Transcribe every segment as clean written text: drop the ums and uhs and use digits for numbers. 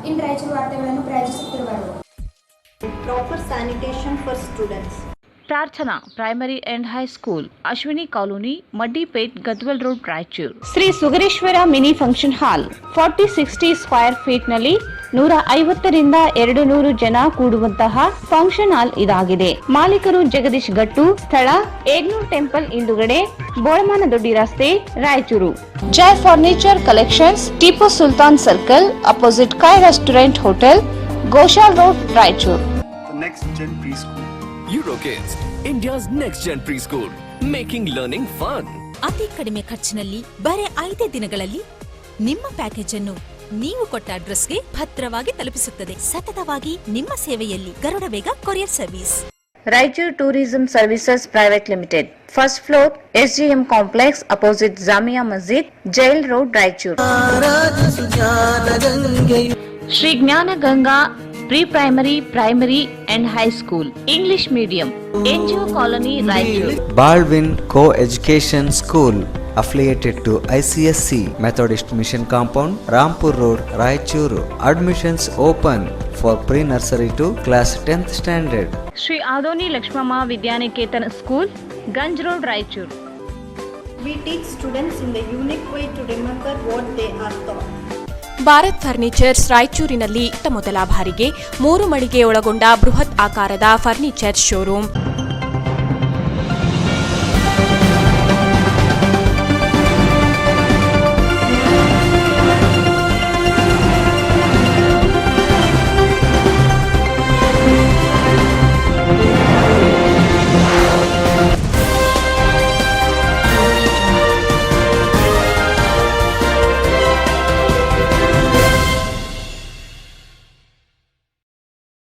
ಇನ್ ರಾಯಚೂರು ವಾರ್ತೆಗಳನ್ನು ಪ್ರಾಯೋಜಿಸುತ್ತಿರುವರು. Proper sanitation for students. Prarthana primary and high school, Ashwini colony, Maddipet, Gadwal road, Raichur. Shri Sugareshwara mini function hall 40-60 square ಫೀಟ್ನಲ್ಲಿ 150ರಿಂದ 200 ಜನ ಕೂಡುವಂತಹ ಫಂಕ್ಷನ್ ಹಾಲ್ ಇದಾಗಿದೆ. ಮಾಲೀಕರು ಜಗದೀಶ್ ಗಟ್ಟು, ಸ್ಥಳ ಏಗ್ನೂರ್ ಟೆಂಪಲ್ ಹಿಂದುಗಡೆ, ಬೋಳಮಾನ ದೊಡ್ಡಿ ರಸ್ತೆ, Raichur. Jai furniture collections, Tipu Sultan circle, opposite ಕಾಯ್ restaurant hotel, Goshal road, Raichur. Next Gen Preschool. Eurokids, India's next gen preschool, making learning fun. ಅತಿ ಕಡಿಮೆ ಖರ್ಚಿನಲ್ಲಿ ಬರೆ 5 ದಿನಗಳಲ್ಲಿ ನಿಮ್ಮ ಪ್ಯಾಕೇಜ್ ಅನ್ನು ನೀವು ಕೊಟ್ಟ ಅಡ್ರೆಸ್ಗೆ ಭದ್ರವಾಗಿ ತಲುಪಿಸುತ್ತದೆ. ಸತತವಾಗಿ ನಿಮ್ಮ ಸೇವೆಯಲ್ಲಿ Garuda Vega courier service. Raichur tourism services private limited, first floor, SGM complex, opposite Jamia Masjid, jail road, Raichur. Shri Jnana Ganga pre primary, primary and high school, English medium, NGO colony, Raichur. Baldwin Co-Education School affiliated to ICSC Methodist Mission Compound, Rampur Road, Raichuru. Admissions open for pre-nursery to class 10th standard. Shri Adoni Lakshmamma Vidyaniketan school, Ganj road, Raichur. We teach students in the unique way to remember what they are taught. Bharat furnitures ರಾಯಚೂರಿನಲ್ಲಿ ಮೊದಲ ಬಾರಿಗೆ 3 ಮಳಿಗೆ ಒಳಗೊಂಡ ಬೃಹತ್ ಆಕಾರದ furniture showroom.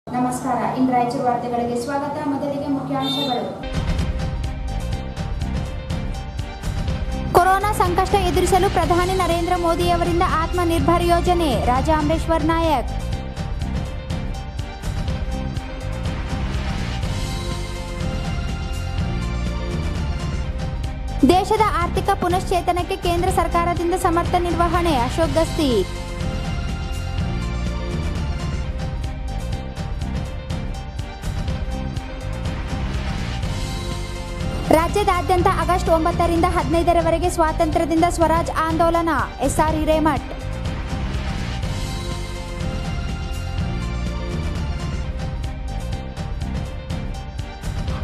ನಮಸ್ಕಾರ. ಇನ್ ರಾಯಚೂರು ವಾರ್ತೆಗಳಿಗೆ ಸ್ವಾಗತ. ಮೊದಲಿಗೆ ಮುಖ್ಯಾಂಶಗಳು. ಕೊರೋನಾ ಸಂಕಷ್ಟ ಎದುರಿಸಲು ಪ್ರಧಾನಿ ನರೇಂದ್ರ ಮೋದಿಯವರಿಂದ ಆತ್ಮನಿರ್ಭರ್ ಯೋಜನೆ, ರಾಜಾ ಅಮರೇಶ್ವರ್ ನಾಯಕ್. ದೇಶದ ಆರ್ಥಿಕ ಪುನಶ್ಚೇತನಕ್ಕೆ ಕೇಂದ್ರ ಸರ್ಕಾರದಿಂದ ಸಮರ್ಥ ನಿರ್ವಹಣೆ, ಅಶೋಕ್ ಗಸ್ತಿ. ರಾಜ್ಯದಾದ್ಯಂತ ಆಗಸ್ಟ್ 9ರಿಂದ 15ರವರೆಗೆ ಸ್ವಾತಂತ್ರ್ಯದಿಂದ ಸ್ವರಾಜ್ ಆಂದೋಲನ, SR ಹಿರೇಮಠ್.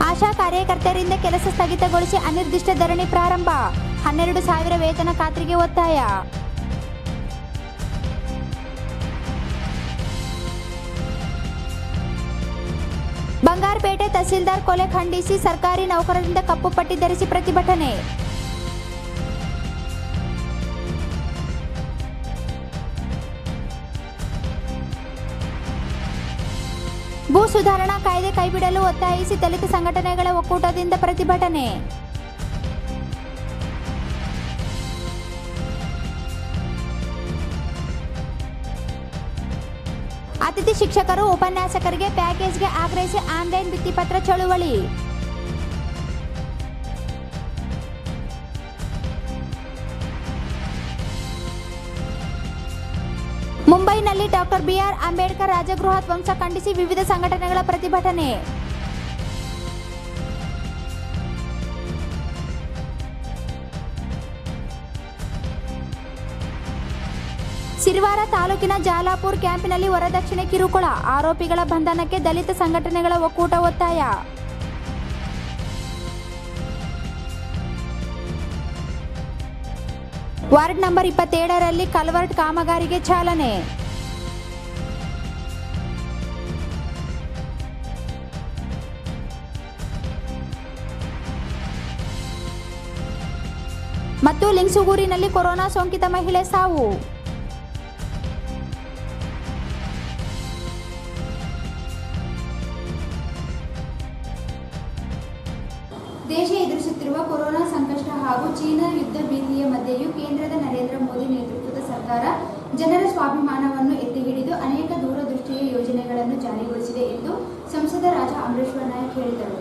ಆಶಾ ಕಾರ್ಯಕರ್ತರಿಂದ ಕೆಲಸ ಸ್ಥಗಿತಗೊಳಿಸಿ ಅನಿರ್ದಿಷ್ಟ ಧರಣಿ ಪ್ರಾರಂಭ, 12,000 ವೇತನ ಖಾತ್ರಿಗೆ ಒತ್ತಾಯ. ಬಂಗಾರಪೇಟೆ ತಹಸೀಲ್ದಾರ್ ಕೊಲೆ ಖಂಡಿಸಿ ಸರ್ಕಾರಿ ನೌಕರರಿಂದ ಕಪ್ಪು ಪಟ್ಟಿ ಧರಿಸಿ ಪ್ರತಿಭಟನೆ. ಭೂ ಸುಧಾರಣಾ ಕಾಯ್ದೆ ಕೈಬಿಡಲು ಒತ್ತಾಯಿಸಿ ದಲಿತ ಸಂಘಟನೆಗಳ ಒಕ್ಕೂಟದಿಂದ ಪ್ರತಿಭಟನೆ. ಅತಿಥಿ ಶಿಕ್ಷಕರು ಉಪನ್ಯಾಸಕರಿಗೆ ಪ್ಯಾಕೇಜ್ಗೆ ಆಗ್ರಹಿಸಿ ಆನ್ಲೈನ್ ಭಿತ್ತಿಪತ್ರ ಚಳುವಳಿ. ಮುಂಬೈನಲ್ಲಿ ಡಾಕ್ಟರ್ BR ಅಂಬೇಡ್ಕರ್ ರಾಜಗೃಹ ಧ್ವಂಸ ಖಂಡಿಸಿ ವಿವಿಧ ಸಂಘಟನೆಗಳ ಪ್ರತಿಭಟನೆ. ಸಿರಿವಾರ ತಾಲೂಕಿನ ಜಾಲಾಪುರ್ ಕ್ಯಾಂಪಿನಲ್ಲಿ ವರದಕ್ಷಿಣೆ ಕಿರುಕುಳ, ಆರೋಪಿಗಳ ಬಂಧನಕ್ಕೆ ದಲಿತ ಸಂಘಟನೆಗಳ ಒಕ್ಕೂಟ ಒತ್ತಾಯ. ವಾರ್ಡ್ ನಂಬರ್ 27ರಲ್ಲಿ ಕಲ್ವರ್ಟ್ ಕಾಮಗಾರಿಗೆ ಚಾಲನೆ. ಮತ್ತು ಲಿಂಗಸೂಗೂರಿನಲ್ಲಿ ಕೊರೋನಾ ಸೋಂಕಿತ ಮಹಿಳೆ ಸಾವು. ದೇಶ ಎದುರಿಸುತ್ತಿರುವ ಕೊರೋನಾ ಸಂಕಷ್ಟ ಹಾಗೂ ಚೀನಾ ಯುದ್ಧ ಭೀತಿಯ ಮಧ್ಯೆಯೂ ಕೇಂದ್ರದ ನರೇಂದ್ರ ಮೋದಿ ನೇತೃತ್ವದ ಸರ್ಕಾರ ಜನರ ಸ್ವಾಭಿಮಾನವನ್ನು ಎತ್ತಿ ಹಿಡಿದು ಅನೇಕ ದೂರದೃಷ್ಟಿಯ ಯೋಜನೆಗಳನ್ನು ಜಾರಿಗೊಳಿಸಿದೆ ಎಂದು ಸಂಸದ ರಾಜಾ ಅಮರೇಶ್ವರ್ ನಾಯಕ್ ಹೇಳಿದರು.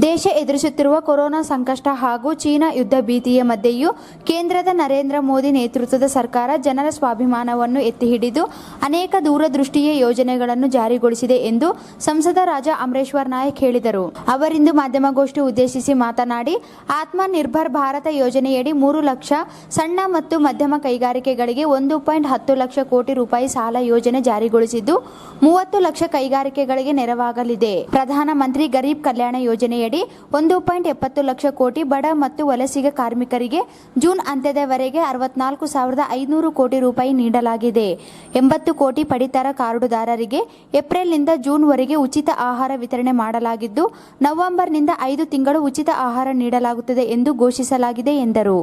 ದೇಶ ಎದುರಿಸುತ್ತಿರುವ ಕೊರೋನಾ ಸಂಕಷ್ಟ ಹಾಗೂ ಚೀನಾ ಯುದ್ಧ ಭೀತಿಯ ಮಧ್ಯೆಯೂ ಕೇಂದ್ರದ ನರೇಂದ್ರ ಮೋದಿ ನೇತೃತ್ವದ ಸರ್ಕಾರ ಜನರ ಸ್ವಾಭಿಮಾನವನ್ನು ಎತ್ತಿ ಹಿಡಿದು ಅನೇಕ ದೂರದೃಷ್ಟಿಯ ಯೋಜನೆಗಳನ್ನು ಜಾರಿಗೊಳಿಸಿದೆ ಎಂದು ಸಂಸದ ರಾಜಾ ಅಮರೇಶ್ವರ್ ನಾಯಕ್ ಹೇಳಿದರು. ಅವರಿಂದು ಮಾಧ್ಯಮಗೋಷ್ಠಿ ಉದ್ದೇಶಿಸಿ ಮಾತನಾಡಿ, ಆತ್ಮ ನಿರ್ಭರ್ ಭಾರತ ಯೋಜನೆಯಡಿ 3 ಲಕ್ಷ ಸಣ್ಣ ಮತ್ತು ಮಧ್ಯಮ ಕೈಗಾರಿಕೆಗಳಿಗೆ 1.10 ಲಕ್ಷ ಕೋಟಿ ರೂಪಾಯಿ ಸಾಲ ಯೋಜನೆ ಜಾರಿಗೊಳಿಸಿದ್ದು 30 ಲಕ್ಷ ಕೈಗಾರಿಕೆಗಳಿಗೆ ನೆರವಾಗಲಿದೆ. ಪ್ರಧಾನಮಂತ್ರಿ ಗರೀಬ್ ಕಲ್ಯಾಣ ಯೋಜನೆ 1.70 ಲಕ್ಷ ಕೋಟಿ ಬಡ ಮತ್ತು ವಲಸಿಗ ಕಾರ್ಮಿಕರಿಗೆ ಜೂನ್ ಅಂತ್ಯದವರೆಗೆ 64,500 ಕೋಟಿ ರೂಪಾಯಿ ನೀಡಲಾಗಿದೆ. 80 ಕೋಟಿ ಪಡಿತರ ಕಾರ್ಡುದಾರರಿಗೆ ಏಪ್ರಿಲ್ನಿಂದ ಜೂನ್ವರೆಗೆ ಉಚಿತ ಆಹಾರ ವಿತರಣೆ ಮಾಡಲಾಗಿದ್ದು, ನವೆಂಬರ್ನಿಂದ 5 ತಿಂಗಳು ಉಚಿತ ಆಹಾರ ನೀಡಲಾಗುತ್ತದೆ ಎಂದು ಘೋಷಿಸಲಾಗಿದೆ ಎಂದರು.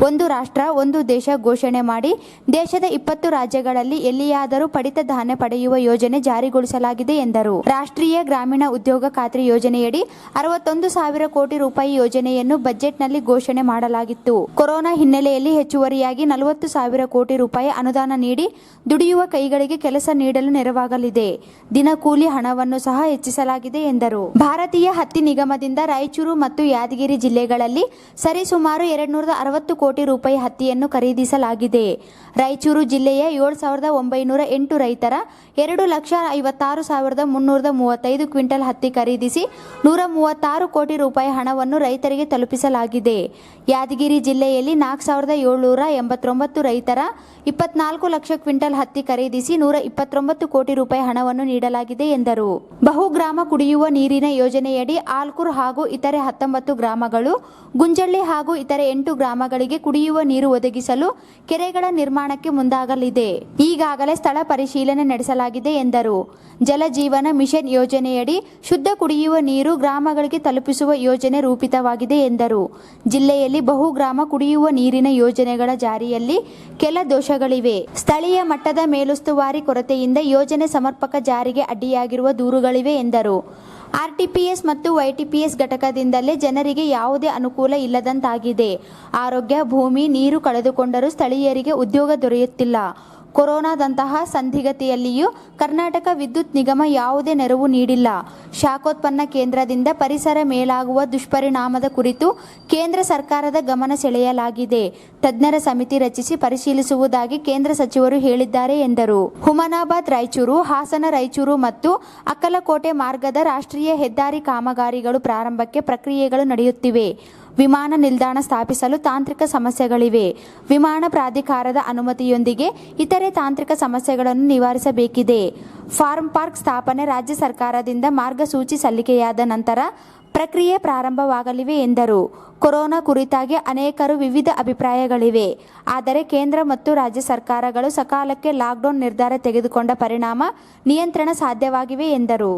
ಒಂದು ರಾಷ್ಟ್ರ ಒಂದು ದೇಶ ಘೋಷಣೆ ಮಾಡಿ ದೇಶದ 20 ರಾಜ್ಯಗಳಲ್ಲಿ ಎಲ್ಲಿಯಾದರೂ ಪಡಿತ ಧಾನ್ಯ ಪಡೆಯುವ ಯೋಜನೆ ಜಾರಿಗೊಳಿಸಲಾಗಿದೆ ಎಂದರು. ರಾಷ್ಟ್ರೀಯ ಗ್ರಾಮೀಣ ಉದ್ಯೋಗ ಖಾತ್ರಿ ಯೋಜನೆಯಡಿ 61,000 ಕೋಟಿ ರೂಪಾಯಿ ಯೋಜನೆಯನ್ನು ಬಜೆಟ್ನಲ್ಲಿ ಘೋಷಣೆ ಮಾಡಲಾಗಿತ್ತು. ಕೊರೋನಾ ಹಿನ್ನೆಲೆಯಲ್ಲಿ ಹೆಚ್ಚುವರಿಯಾಗಿ 40,000 ಕೋಟಿ ರೂಪಾಯಿ ಅನುದಾನ ನೀಡಿ ದುಡಿಯುವ ಕೈಗಳಿಗೆ ಕೆಲಸ ನೀಡಲು ನೆರವಾಗಲಿದೆ. ದಿನಕೂಲಿ ಹಣವನ್ನು ಸಹ ಹೆಚ್ಚಿಸಲಾಗಿದೆ ಎಂದರು. ಭಾರತೀಯ ಹತ್ತಿ ನಿಗಮದಿಂದ ರಾಯಚೂರು ಮತ್ತು ಯಾದಗಿರಿ ಜಿಲ್ಲೆಗಳಲ್ಲಿ ಸರಿಸುಮಾರು 260 ಕೋಟಿ ರೂಪಾಯಿ ಹತ್ತಿಯನ್ನು ಖರೀದಿಸಲಾಗಿದೆ. ರಾಯಚೂರು ಜಿಲ್ಲೆಯ 7,908 ರೈತರ 2,56,335 ಕ್ವಿಂಟಲ್ ಹತ್ತಿ ಖರೀದಿಸಿ 136 ಕೋಟಿ ರೂಪಾಯಿ ಹಣವನ್ನು ರೈತರಿಗೆ ತಲುಪಿಸಲಾಗಿದೆ. ಯಾದಗಿರಿ ಜಿಲ್ಲೆಯಲ್ಲಿ 4,789 ರೈತರ 24 ಲಕ್ಷ ಕ್ವಿಂಟಲ್ ಹತ್ತಿ ಖರೀದಿಸಿ 129 ಕೋಟಿ ರೂಪಾಯಿ ಹಣವನ್ನು ನೀಡಲಾಗಿದೆ ಎಂದರು. ಬಹುಗ್ರಾಮ ಕುಡಿಯುವ ನೀರಿನ ಯೋಜನೆಯಡಿ ಆಲ್ಕೂರ್ ಹಾಗೂ ಇತರೆ 19 ಗ್ರಾಮಗಳು, ಗುಂಜಳ್ಳಿ ಹಾಗೂ ಇತರೆ 8 ಗ್ರಾಮಗಳಿಗೆ ಕುಡಿಯುವ ನೀರು ಒದಗಿಸಲು ಕೆರೆಗಳ ನಿರ್ಮಾಣಕ್ಕೆ ಮುಂದಾಗಲಿದೆ. ಈಗಾಗಲೇ ಸ್ಥಳ ಪರಿಶೀಲನೆ ನಡೆಸಲಾಗಿದೆ ಎಂದರು. ಜಲ ಜೀವನ ಮಿಷನ್ ಯೋಜನೆಯಡಿ ಶುದ್ಧ ಕುಡಿಯುವ ನೀರು ಗ್ರಾಮಗಳಿಗೆ ತಲುಪಿಸುವ ಯೋಜನೆ ರೂಪಿತವಾಗಿದೆ ಎಂದರು. ಜಿಲ್ಲೆಯಲ್ಲಿ ಬಹುಗ್ರಾಮ ಕುಡಿಯುವ ನೀರಿನ ಯೋಜನೆಗಳ ಜಾರಿಯಲ್ಲಿ ಕೆಲ ದೋಷಗಳಿವೆ. ಸ್ಥಳೀಯ ಮಟ್ಟದ ಮೇಲುಸ್ತುವಾರಿ ಕೊರತೆಯಿಂದ ಯೋಜನೆ ಸಮರ್ಪಕ ಜಾರಿಗೆ ಅಡ್ಡಿಯಾಗಿರುವ ದೂರುಗಳಿವೆ ಎಂದರು. ಆರ್ಟಿಪಿಎಸ್ ಮತ್ತು ವೈಟಿಪಿಎಸ್ ಘಟಕದಿಂದಲೇ ಜನರಿಗೆ ಯಾವುದೇ ಅನುಕೂಲ ಇಲ್ಲದಂತಾಗಿದೆ. ಆರೋಗ್ಯ, ಭೂಮಿ, ನೀರು ಕಳೆದುಕೊಂಡರೂ ಸ್ಥಳೀಯರಿಗೆ ಉದ್ಯೋಗ ದೊರೆಯುತ್ತಿಲ್ಲ. ಕೊರೋನಾದಂತಹ ಸಂದಿಗ್ಧತೆಯಲ್ಲಿಯೂ ಕರ್ನಾಟಕ ವಿದ್ಯುತ್ ನಿಗಮ ಯಾವುದೇ ನೆರವು ನೀಡಿಲ್ಲ. ಶಾಖೋತ್ಪನ್ನ ಕೇಂದ್ರದಿಂದ ಪರಿಸರ ಮೇಲಾಗುವ ದುಷ್ಪರಿಣಾಮದ ಕುರಿತು ಕೇಂದ್ರ ಸರ್ಕಾರದ ಗಮನ ಸೆಳೆಯಲಾಗಿದೆ. ತಜ್ಞರ ಸಮಿತಿ ರಚಿಸಿ ಪರಿಶೀಲಿಸುವುದಾಗಿ ಕೇಂದ್ರ ಸಚಿವರು ಹೇಳಿದ್ದಾರೆ ಎಂದರು. ಹುಮನಾಬಾದ್ ರಾಯಚೂರು, ಹಾಸನ ರಾಯಚೂರು ಮತ್ತು ಅಕ್ಕಲಕೋಟೆ ಮಾರ್ಗದ ರಾಷ್ಟ್ರೀಯ ಹೆದ್ದಾರಿ ಕಾಮಗಾರಿಗಳು ಪ್ರಾರಂಭಕ್ಕೆ ಪ್ರಕ್ರಿಯೆಗಳು ನಡೆಯುತ್ತಿವೆ. ವಿಮಾನ ನಿಲ್ದಾಣ ಸ್ಥಾಪಿಸಲು ತಾಂತ್ರಿಕ ಸಮಸ್ಯೆಗಳಿವೆ. ವಿಮಾನ ಪ್ರಾಧಿಕಾರದ ಅನುಮತಿಯೊಂದಿಗೆ ಇತರೆ ತಾಂತ್ರಿಕ ಸಮಸ್ಯೆಗಳನ್ನು ನಿವಾರಿಸಬೇಕಿದೆ. ಫಾರ್ಮ್ ಪಾರ್ಕ್ ಸ್ಥಾಪನೆ ರಾಜ್ಯ ಸರ್ಕಾರದಿಂದ ಮಾರ್ಗಸೂಚಿ ಸಲ್ಲಿಕೆಯಾದ ನಂತರ ಪ್ರಕ್ರಿಯೆ ಪ್ರಾರಂಭವಾಗಲಿವೆ ಎಂದರು. ಕೊರೋನಾ ಕುರಿತಾಗಿ ಅನೇಕರು ವಿವಿಧ ಅಭಿಪ್ರಾಯಗಳಿವೆ. ಆದರೆ ಕೇಂದ್ರ ಮತ್ತು ರಾಜ್ಯ ಸರ್ಕಾರಗಳು ಸಕಾಲಕ್ಕೆ ಲಾಕ್ಡೌನ್ ನಿರ್ಧಾರ ತೆಗೆದುಕೊಂಡ ಪರಿಣಾಮ ನಿಯಂತ್ರಣ ಸಾಧ್ಯವಾಗಿವೆ ಎಂದರು.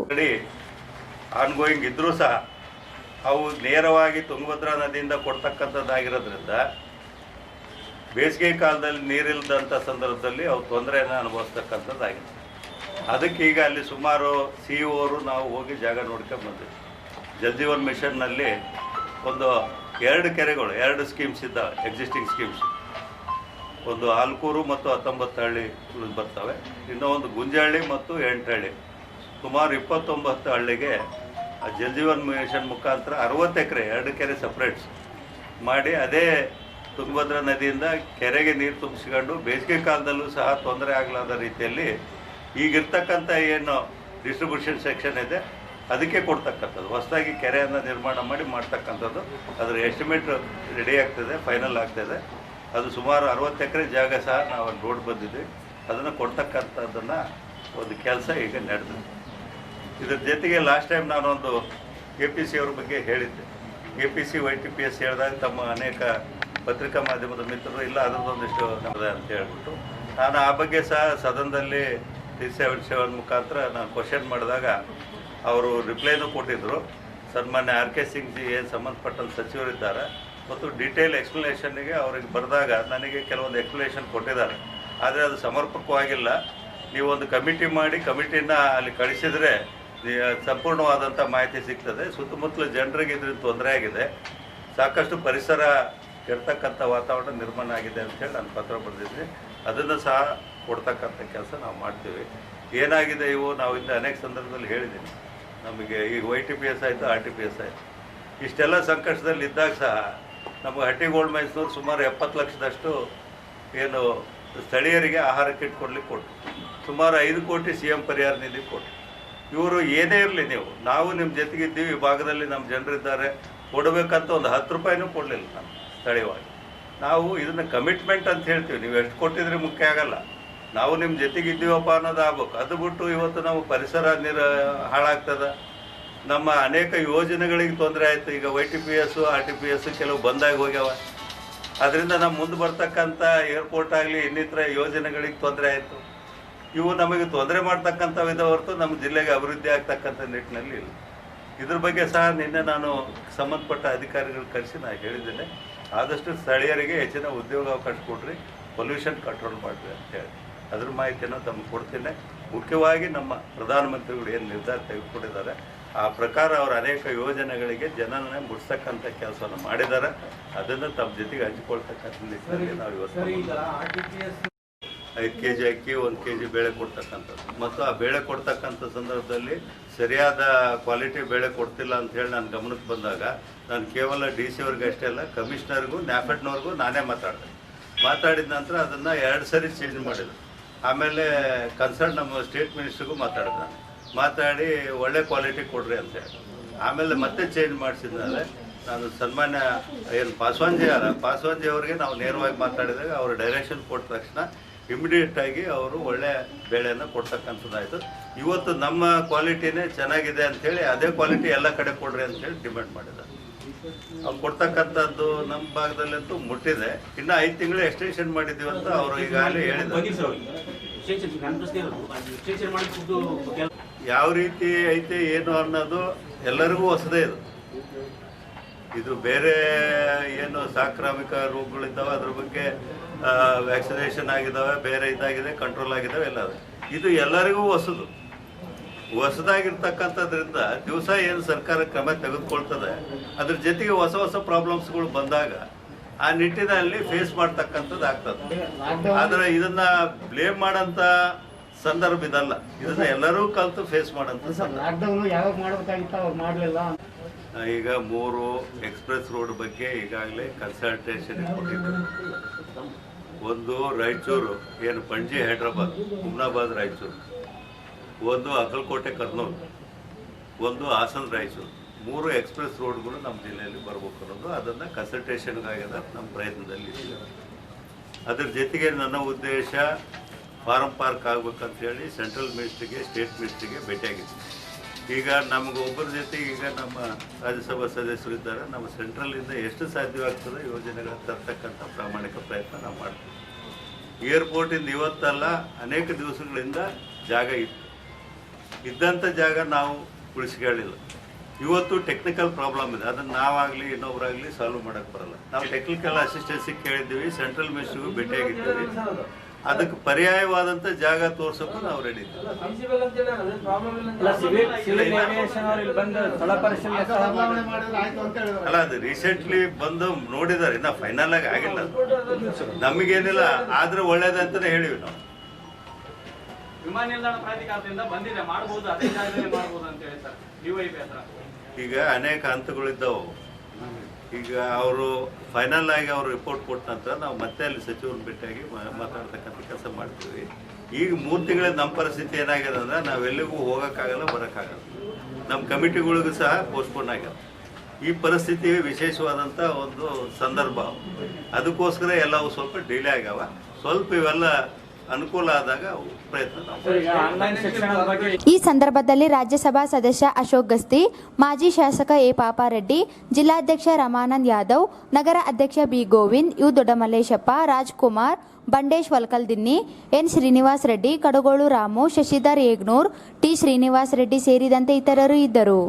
ಅವು ನೇರವಾಗಿ ತುಂಗಭದ್ರಾ ನದಿಯಿಂದ ಕೊಡ್ತಕ್ಕಂಥದ್ದಾಗಿರೋದ್ರಿಂದ ಬೇಸಿಗೆ ಕಾಲದಲ್ಲಿ ನೀರಿಲ್ಲದಂಥ ಸಂದರ್ಭದಲ್ಲಿ ಅವು ತೊಂದರೆಯನ್ನು ಅನುಭವಿಸ್ತಕ್ಕಂಥದ್ದಾಗಿದೆ. ಅದಕ್ಕೆ ಈಗ ಅಲ್ಲಿ ಸುಮಾರು CEO ನಾವು ಹೋಗಿ ಜಾಗ ನೋಡ್ಕೊಂಡು ಬಂದ್ವಿ. ಜಲ್ ಜೀವನ್ ಮಿಷನ್ನಲ್ಲಿ ಒಂದು 2 ಕೆರೆಗಳು, 2 ಸ್ಕೀಮ್ಸ್ ಇದ್ದಾವೆ, ಎಕ್ಸಿಸ್ಟಿಂಗ್ ಸ್ಕೀಮ್ಸ್. ಒಂದು ಆಲ್ಕೂರು ಮತ್ತು 19 ಹಳ್ಳಿ ಬರ್ತವೆ. ಇನ್ನೂ ಒಂದು ಗುಂಜಹಳ್ಳಿ ಮತ್ತು 8 ಹಳ್ಳಿ, ಸುಮಾರು 29 ಹಳ್ಳಿಗೆ ಜಲ್ ಜೀವನ್ ಮಿಷನ್ ಮುಖಾಂತರ 60 ಎಕರೆ 2 ಕೆರೆ ಸಪ್ರೇಟ್ಸ್ ಮಾಡಿ ಅದೇ ತುಂಗಭದ್ರಾ ನದಿಯಿಂದ ಕೆರೆಗೆ ನೀರು ತುಂಬಿಸ್ಕೊಂಡು ಬೇಸಿಗೆ ಕಾಲದಲ್ಲೂ ಸಹ ತೊಂದರೆ ಆಗಲಾದ ರೀತಿಯಲ್ಲಿ ಈಗಿರ್ತಕ್ಕಂಥ ಏನು ಡಿಸ್ಟ್ರಿಬ್ಯೂಷನ್ ಸೆಕ್ಷನ್ ಇದೆ ಅದಕ್ಕೆ ಕೊಡ್ತಕ್ಕಂಥದ್ದು. ಹೊಸದಾಗಿ ಕೆರೆಯನ್ನು ನಿರ್ಮಾಣ ಮಾಡಿ ಮಾಡ್ತಕ್ಕಂಥದ್ದು. ಅದರ ಎಸ್ಟಿಮೇಟ್ ರೆಡಿ ಆಗ್ತದೆ, ಫೈನಲ್ ಆಗ್ತದೆ. ಅದು ಸುಮಾರು 60 ಎಕರೆ ಜಾಗ ಸಹ ನಾವು ರೋಡ್ ಬಂದಿದ್ವಿ. ಅದನ್ನು ಕೊಡ್ತಕ್ಕಂಥದ್ದನ್ನು ಒಂದು ಕೆಲಸ ಈಗ ನಡೆದಿದೆ. ಇದರ ಜೊತೆಗೆ ಲಾಸ್ಟ್ ಟೈಮ್ ನಾನೊಂದು APC ಅವ್ರ ಬಗ್ಗೆ ಹೇಳಿದ್ದೆ. APC YTPS ಹೇಳಿದಾಗ ತಮ್ಮ ಅನೇಕ ಪತ್ರಿಕಾ ಮಾಧ್ಯಮದ ಮಿತ್ರರು ಇಲ್ಲ ಅದರದ್ದೊಂದಿಷ್ಟು ನಮ್ಮದೇ ಅಂತ ಹೇಳ್ಬಿಟ್ಟು ನಾನು ಆ ಬಗ್ಗೆ ಸಹ ಸದನದಲ್ಲಿ 377 ಮುಖಾಂತರ ನಾನು ಕ್ವಶನ್ ಮಾಡಿದಾಗ ಅವರು ರಿಪ್ಲೈನೂ ಕೊಟ್ಟಿದ್ದರು. ಸನ್ಮಾನ್ಯ RK ಸಿಂಗ್ ಜಿ ಏನು ಸಂಬಂಧಪಟ್ಟಂಥ ಸಚಿವರಿದ್ದಾರೆ ಮತ್ತು ಡೀಟೇಲ್ ಎಕ್ಸ್ಪ್ಲನೇಷನ್ನಿಗೆ ಅವ್ರಿಗೆ ಬರೆದಾಗ ನನಗೆ ಕೆಲವೊಂದು ಎಕ್ಸ್ಪ್ಲನೇಷನ್ ಕೊಟ್ಟಿದ್ದಾರೆ. ಆದರೆ ಅದು ಸಮರ್ಪಕವಾಗಿಲ್ಲ. ನೀವೊಂದು ಕಮಿಟಿ ಮಾಡಿ ಕಮಿಟಿನ ಅಲ್ಲಿ ಕಳಿಸಿದರೆ ಸಂಪೂರ್ಣವಾದಂಥ ಮಾಹಿತಿ ಸಿಗ್ತದೆ. ಸುತ್ತಮುತ್ತಲ ಜನರಿಗೆ ಇದರಿಂದ ತೊಂದರೆ ಆಗಿದೆ, ಸಾಕಷ್ಟು ಪರಿಸರ ಕೆಡ್ತಕ್ಕಂಥ ವಾತಾವರಣ ನಿರ್ಮಾಣ ಆಗಿದೆ ಅಂತೇಳಿ ನಾನು ಪತ್ರ ಬರೆದಿದ್ದೆ. ಅದನ್ನು ಸಹ ಕೊಡ್ತಕ್ಕಂಥ ಕೆಲಸ ನಾವು ಮಾಡ್ತೀವಿ. ಏನಾಗಿದೆ ಇವು ನಾವು ಇಂದ ಅನೇಕ ಸಂದರ್ಭದಲ್ಲಿ ಹೇಳಿದ್ದೀನಿ. ನಮಗೆ ಈಗ YTPS ಆಯಿತು, RTPS ಆಯಿತು. ಇಷ್ಟೆಲ್ಲ ಸಂಕಷ್ಟದಲ್ಲಿ ಇದ್ದಾಗ ಸಹ ನಮಗೆ ಹಟ್ಟಿಗೋಲ್ಡ್ ಮೈಸೂರು ಸುಮಾರು 70 ಲಕ್ಷದಷ್ಟು ಏನು ಸ್ಥಳೀಯರಿಗೆ ಆಹಾರ ಕಿಟ್ ಕೊಡ್ಲಿಕ್ಕೆ ಕೊಟ್ಟು, ಸುಮಾರು 5 ಕೋಟಿ CM ಪರಿಹಾರ ನಿಧಿ ಕೊಟ್ಟು. ಇವರು ಏನೇ ಇರಲಿ, ನಾವು ನಿಮ್ಮ ಜೊತೆಗಿದ್ದೀವಿ, ಈ ಭಾಗದಲ್ಲಿ ನಮ್ಮ ಜನರಿದ್ದಾರೆ, ಕೊಡಬೇಕಂತ ಒಂದು 10 ರೂಪಾಯಿನೂ ಕೊಡಲಿಲ್ಲ ನಾವು ಸ್ಥಳೀಯವಾಗಿ. ನಾವು ಇದನ್ನು ಕಮಿಟ್ಮೆಂಟ್ ಅಂತ ಹೇಳ್ತೀವಿ, ನೀವು ಎಷ್ಟು ಕೊಟ್ಟಿದ್ರೆ ಮುಖ್ಯ ಆಗಲ್ಲ, ನಾವು ನಿಮ್ಮ ಜೊತೆಗಿದ್ದೀವಪ್ಪ ಅನ್ನೋದು ಆಗ್ಬೇಕು. ಅದು ಬಿಟ್ಟು ಇವತ್ತು ನಾವು ಪರಿಸರ ಹಾಳಾಗ್ತದೆ, ನಮ್ಮ ಅನೇಕ ಯೋಜನೆಗಳಿಗೆ ತೊಂದರೆ ಆಯಿತು. ಈಗ YTPS RTPS ಕೆಲವು ಬಂದಾಗಿ ಹೋಗ್ಯಾವ, ಅದರಿಂದ ನಮ್ಮ ಮುಂದೆ ಬರ್ತಕ್ಕಂಥ ಏರ್ಪೋರ್ಟ್ ಆಗಲಿ ಇನ್ನಿತರ ಯೋಜನೆಗಳಿಗೆ ತೊಂದರೆ ಆಯಿತು. ಇವು ನಮಗೆ ತೊಂದರೆ ಮಾಡ್ತಕ್ಕಂಥವಿದೆ ಹೊರತು ನಮ್ಮ ಜಿಲ್ಲೆಗೆ ಅಭಿವೃದ್ಧಿ ಆಗ್ತಕ್ಕಂಥ ನಿಟ್ಟಿನಲ್ಲಿ ಇಲ್ಲ. ಇದ್ರ ಬಗ್ಗೆ ಸಹ ನಿನ್ನೆ ನಾನು ಸಂಬಂಧಪಟ್ಟ ಅಧಿಕಾರಿಗಳು ಕರೆಸಿ ನಾನು ಹೇಳಿದ್ದೇನೆ, ಆದಷ್ಟು ಸ್ಥಳೀಯರಿಗೆ ಹೆಚ್ಚಿನ ಉದ್ಯೋಗಾವಕಾಶ ಕೊಡ್ರಿ, ಪೊಲ್ಯೂಷನ್ ಕಂಟ್ರೋಲ್ ಮಾಡಿರಿ ಅಂತೇಳಿ ಅದ್ರ ಮಾಹಿತಿಯನ್ನು ತಮಗೆ ಕೊಡ್ತೇನೆ. ಮುಖ್ಯವಾಗಿ ನಮ್ಮ ಪ್ರಧಾನಮಂತ್ರಿಗಳು ಏನು ನಿರ್ಧಾರ ತೆಗೆದುಕೊಂಡಿದ್ದಾರೆ ಆ ಪ್ರಕಾರ ಅವರು ಅನೇಕ ಯೋಜನೆಗಳಿಗೆ ಜನರನ್ನೇ ಮುಟ್ಸ್ತಕ್ಕಂಥ ಕೆಲಸವನ್ನು ಮಾಡಿದ್ದಾರೆ. ಅದನ್ನು ತಮ್ಮ ಜೊತೆಗೆ ಹಂಚಿಕೊಳ್ತಕ್ಕಂಥ ನಿಟ್ಟಿನಲ್ಲಿ ನಾವು ಇವತ್ತು 5 kg ಅಕ್ಕಿ 1 kg ಬೇಳೆ ಕೊಡ್ತಕ್ಕಂಥದ್ದು, ಮತ್ತು ಆ ಬೇಳೆ ಕೊಡ್ತಕ್ಕಂಥ ಸಂದರ್ಭದಲ್ಲಿ ಸರಿಯಾದ ಕ್ವಾಲಿಟಿ ಬೇಳೆ ಕೊಡ್ತಿಲ್ಲ ಅಂಥೇಳಿ ನನ್ನ ಗಮನಕ್ಕೆ ಬಂದಾಗ ನಾನು ಕೇವಲ DC ಅವ್ರಿಗೆ ಅಷ್ಟೇ ಅಲ್ಲ, ಕಮಿಷನರ್ಗೂ NAFEDನವ್ರಿಗೂ ನಾನೇ ಮಾತಾಡಿದ ನಂತರ ಅದನ್ನು 2 ಸರಿ ಚೇಂಜ್ ಮಾಡಿದ್ರು. ಆಮೇಲೆ ಕನ್ಸರ್ನ್ ನಮ್ಮ ಸ್ಟೇಟ್ ಮಿನಿಸ್ಟ್ರಿಗೂ ಮಾತಾಡಿ ಒಳ್ಳೆ ಕ್ವಾಲಿಟಿ ಕೊಡ್ರಿ ಅಂತೇಳಿ ಆಮೇಲೆ ಮತ್ತೆ ಚೇಂಜ್ ಮಾಡಿಸಿದ್ಮೇಲೆ ನಾನು ಸನ್ಮಾನ್ಯ ಏನು ಪಾಸ್ವಾನ್ಜಿ ಅವರಿಗೆ ನಾವು ನೇರವಾಗಿ ಮಾತಾಡಿದಾಗ ಅವರು ಡೈರೆಕ್ಷನ್ ಕೊಟ್ಟ ತಕ್ಷಣ ಇಮಿಡಿಯೇಟಾಗಿ ಅವರು ಒಳ್ಳೆ ಬೇಳೆಯನ್ನು ಕೊಡ್ತಕ್ಕಂಥದ್ದಾಯಿತು. ಇವತ್ತು ನಮ್ಮ ಕ್ವಾಲಿಟಿನೇ ಚೆನ್ನಾಗಿದೆ ಅಂಥೇಳಿ ಅದೇ ಕ್ವಾಲಿಟಿ ಎಲ್ಲ ಕಡೆ ಕೊಡ್ರಿ ಅಂತೇಳಿ ಡಿಮ್ಯಾಂಡ್ ಮಾಡಿದ್ದಾರೆ. ಅವ್ರು ಕೊಡ್ತಕ್ಕಂಥದ್ದು ನಮ್ಮ ಭಾಗದಲ್ಲಂತೂ ಮುಟ್ಟಿದೆ. ಇನ್ನು 5 ತಿಂಗಳು ಎಕ್ಸ್ಟೆನ್ಷನ್ ಮಾಡಿದ್ದೀವಿ ಅಂತ ಅವರು ಈಗಾಗಲೇ ಹೇಳಿದ್ದಾರೆ. ಯಾವ ರೀತಿ ಐತೆ ಏನು ಅನ್ನೋದು ಎಲ್ಲರಿಗೂ ಹೊಸದೇ ಇದು ಬೇರೆ ಏನು ಸಾಂಕ್ರಾಮಿಕ ರೋಗಗಳಿದ್ದಾವೆ ಅದ್ರ ಬಗ್ಗೆ ವ್ಯಾಕ್ಸಿನೇಷನ್ ಆಗಿದ್ದಾವೆ, ಬೇರೆ ಇದಾಗಿದೆ, ಕಂಟ್ರೋಲ್ ಆಗಿದ್ದಾವೆ, ಎಲ್ಲ ಇದು ಎಲ್ಲರಿಗೂ ಹೊಸದಾಗಿರ್ತಕ್ಕಂಥದ್ರಿಂದ ದಿವಸ ಏನು ಸರ್ಕಾರ ಕ್ರಮ ತೆಗೆದುಕೊಳ್ತದೆ ಅದ್ರ ಜೊತೆಗೆ ಹೊಸ ಪ್ರಾಬ್ಲಮ್ಸ್ಗಳು ಬಂದಾಗ ಆ ನಿಟ್ಟಿನಲ್ಲಿ ಫೇಸ್ ಮಾಡ್ತಕ್ಕಂಥದ್ದು ಆಗ್ತದೆ. ಆದರೆ ಇದನ್ನ ಬ್ಲೇಮ್ ಮಾಡೋಂಥ ಸಂದರ್ಭ ಇದಲ್ಲ, ಇದನ್ನ ಎಲ್ಲರೂ ಕಲಿತು ಫೇಸ್ ಮಾಡೋಂಥ ಈಗ 3 ಎಕ್ಸ್ಪ್ರೆಸ್ ರೋಡ್ ಬಗ್ಗೆ ಈಗಾಗಲೇ ಕನ್ಸಲ್ಟೇಷನ್ ಕೊಟ್ಟಿದ್ದಾರೆ. ಒಂದು ರಾಯಚೂರು ಏನು ಪಣಜಿ ಹೈದ್ರಾಬಾದ್, ಹುಮ್ನಾಬಾದ್ ರಾಯಚೂರು, ಒಂದು ಅಕ್ಕಲಕೋಟೆ ಕರ್ನೂಲ್, ಒಂದು ಹಾಸನ ರಾಯಚೂರು, 3 ಎಕ್ಸ್ಪ್ರೆಸ್ ರೋಡ್ಗಳು ನಮ್ಮ ಜಿಲ್ಲೆಯಲ್ಲಿ ಬರಬೇಕು ಅನ್ನೋದು ಅದನ್ನು ಕನ್ಸಲ್ಟೇಷನ್ಗಾಗ್ಯದ ನಮ್ಮ ಪ್ರಯತ್ನದಲ್ಲಿ ಇದೆ. ಅದ್ರ ಜೊತೆಗೆ ನನ್ನ ಉದ್ದೇಶ ಫಾರಂ ಪಾರ್ಕ್ ಆಗ್ಬೇಕಂತೇಳಿ ಸೆಂಟ್ರಲ್ ಮಿನಿಸ್ಟ್ರಿಗೆ ಸ್ಟೇಟ್ ಮಿನಿಸ್ಟ್ರಿಗೆ ಭೇಟಿಯಾಗಿದ್ದೆ. ಈಗ ನಮಗೆ ಒಬ್ಬರ ಜೊತೆಗೆ ಈಗ ನಮ್ಮ ರಾಜ್ಯಸಭಾ ಸದಸ್ಯರಿದ್ದಾರೆ, ನಮ್ಮ ಸೆಂಟ್ರಲಿಂದ ಎಷ್ಟು ಸಾಧ್ಯವಾಗ್ತದೆ ಯೋಜನೆಗಳನ್ನು ತರ್ತಕ್ಕಂಥ ಪ್ರಾಮಾಣಿಕ ಪ್ರಯತ್ನ ನಾವು ಮಾಡ್ತೀವಿ. ಏರ್ಪೋರ್ಟಿಂದ ಇವತ್ತಲ್ಲ ಅನೇಕ ದಿವಸಗಳಿಂದ ಜಾಗ ಇದ್ದಂಥ ಜಾಗ ನಾವು ಉಳಿಸ್ಕೊಳ್ಳಿಲ್ಲ. ಇವತ್ತು ಟೆಕ್ನಿಕಲ್ ಪ್ರಾಬ್ಲಮ್ ಇದೆ, ಅದನ್ನು ನಾವಾಗಲಿ ಇನ್ನೊಬ್ಬರಾಗಲಿ ಸಾಲ್ವ್ ಮಾಡೋಕ್ಕೆ ಬರಲ್ಲ. ನಾವು ಟೆಕ್ನಿಕಲ್ ಅಸಿಸ್ಟೆನ್ಸಿ ಕೇಳಿದ್ದೀವಿ, ಸೆಂಟ್ರಲ್ ಮಿನಿಸ್ಟ್ರಿಗೂ ಭೇಟಿಯಾಗಿದ್ದೀವಿ. ಅದಕ್ಕೆ ಪರ್ಯಾಯವಾದಂಥ ಜಾಗ ತೋರ್ಸೋಕ್ಕೂ ನಾವು ರೆಡಿ ಇದ್ದೀವಿ. ಅಲ್ಲ, ಅದು ರೀಸೆಂಟ್ಲಿ ಬಂದು ನೋಡಿದ್ದಾರೆ, ಇನ್ನು ಫೈನಲ್ ಆಗಿ ಆಗಿಲ್ಲ. ನಮಗೇನಿಲ್ಲ, ಆದ್ರೆ ಒಳ್ಳೇದಂತಾನೆ ಹೇಳಿವಿ ನಾವು. ವಿಮಾನ ನಿಲ್ದಾಣ ಪ್ರಾಧಿಕಾರದಿಂದ ಬಂದಿದೆ, ಮಾಡಬಹುದು, ಅದೇ ಜಾಗದಲ್ಲಿ ಮಾಡಬಹುದು ಅಂತ ಹೇಳಿ ಸರ್ DYP ಹತ್ರ. ಈಗ ಅನೇಕ ಹಂತಗಳಿದ್ದಾವೆ. ಈಗ ಅವರು ಫೈನಲ್ ಆಗಿ ಅವರು ರಿಪೋರ್ಟ್ ಕೊಟ್ಟ ನಂತರ ನಾವು ಮತ್ತೆ ಅಲ್ಲಿ ಸಚಿವರನ್ನ ಭೇಟಿಯಾಗಿ ಮಾತಾಡ್ತಕ್ಕಂಥ ಕೆಲಸ ಮಾಡ್ತೀವಿ. ಈಗ 3 ತಿಂಗಳ ನಮ್ಮ ಪರಿಸ್ಥಿತಿ ಏನಾಗಿದೆ ಅಂದರೆ ನಾವೆಲ್ಲಿಗೂ ಹೋಗೋಕ್ಕಾಗಲ್ಲ, ಬರೋಕ್ಕಾಗಲ್ಲ. ನಮ್ಮ ಕಮಿಟಿಗಳಿಗೂ ಸಹ ಪೋಸ್ಟ್ಪೋನ್ ಆಗ್ಯದ. ಈ ಪರಿಸ್ಥಿತಿ ವಿಶೇಷವಾದಂಥ ಒಂದು ಸಂದರ್ಭ, ಅದಕ್ಕೋಸ್ಕರ ಎಲ್ಲವೂ ಸ್ವಲ್ಪ ಡಿಲೇ ಆಗ್ಯಾವ. ಸ್ವಲ್ಪ ಇವೆಲ್ಲ ಅನುಕೂಲ ಆದಾಗ ಪ್ರಯತ್ನ. ಈ ಸಂದರ್ಭದಲ್ಲಿ ರಾಜ್ಯಸಭಾ ಸದಸ್ಯ ಅಶೋಕ್ ಗಸ್ತಿ, ಮಾಜಿ ಶಾಸಕ ಎ ಪಾಪಾರೆಡ್ಡಿ, ಜಿಲ್ಲಾಧ್ಯಕ್ಷ ರಮಾನಂದ್ ಯಾದವ್, ನಗರ ಅಧ್ಯಕ್ಷ B Govind, U Doddamalleshappa, Rajkumar, Bandesh Valkaldinni, N Srinivas Reddy, Kadagolu Ramu, Shashidhar Yegnur, T Srinivas Reddy ಸೇರಿದಂತೆ ಇತರರು ಇದ್ದರು.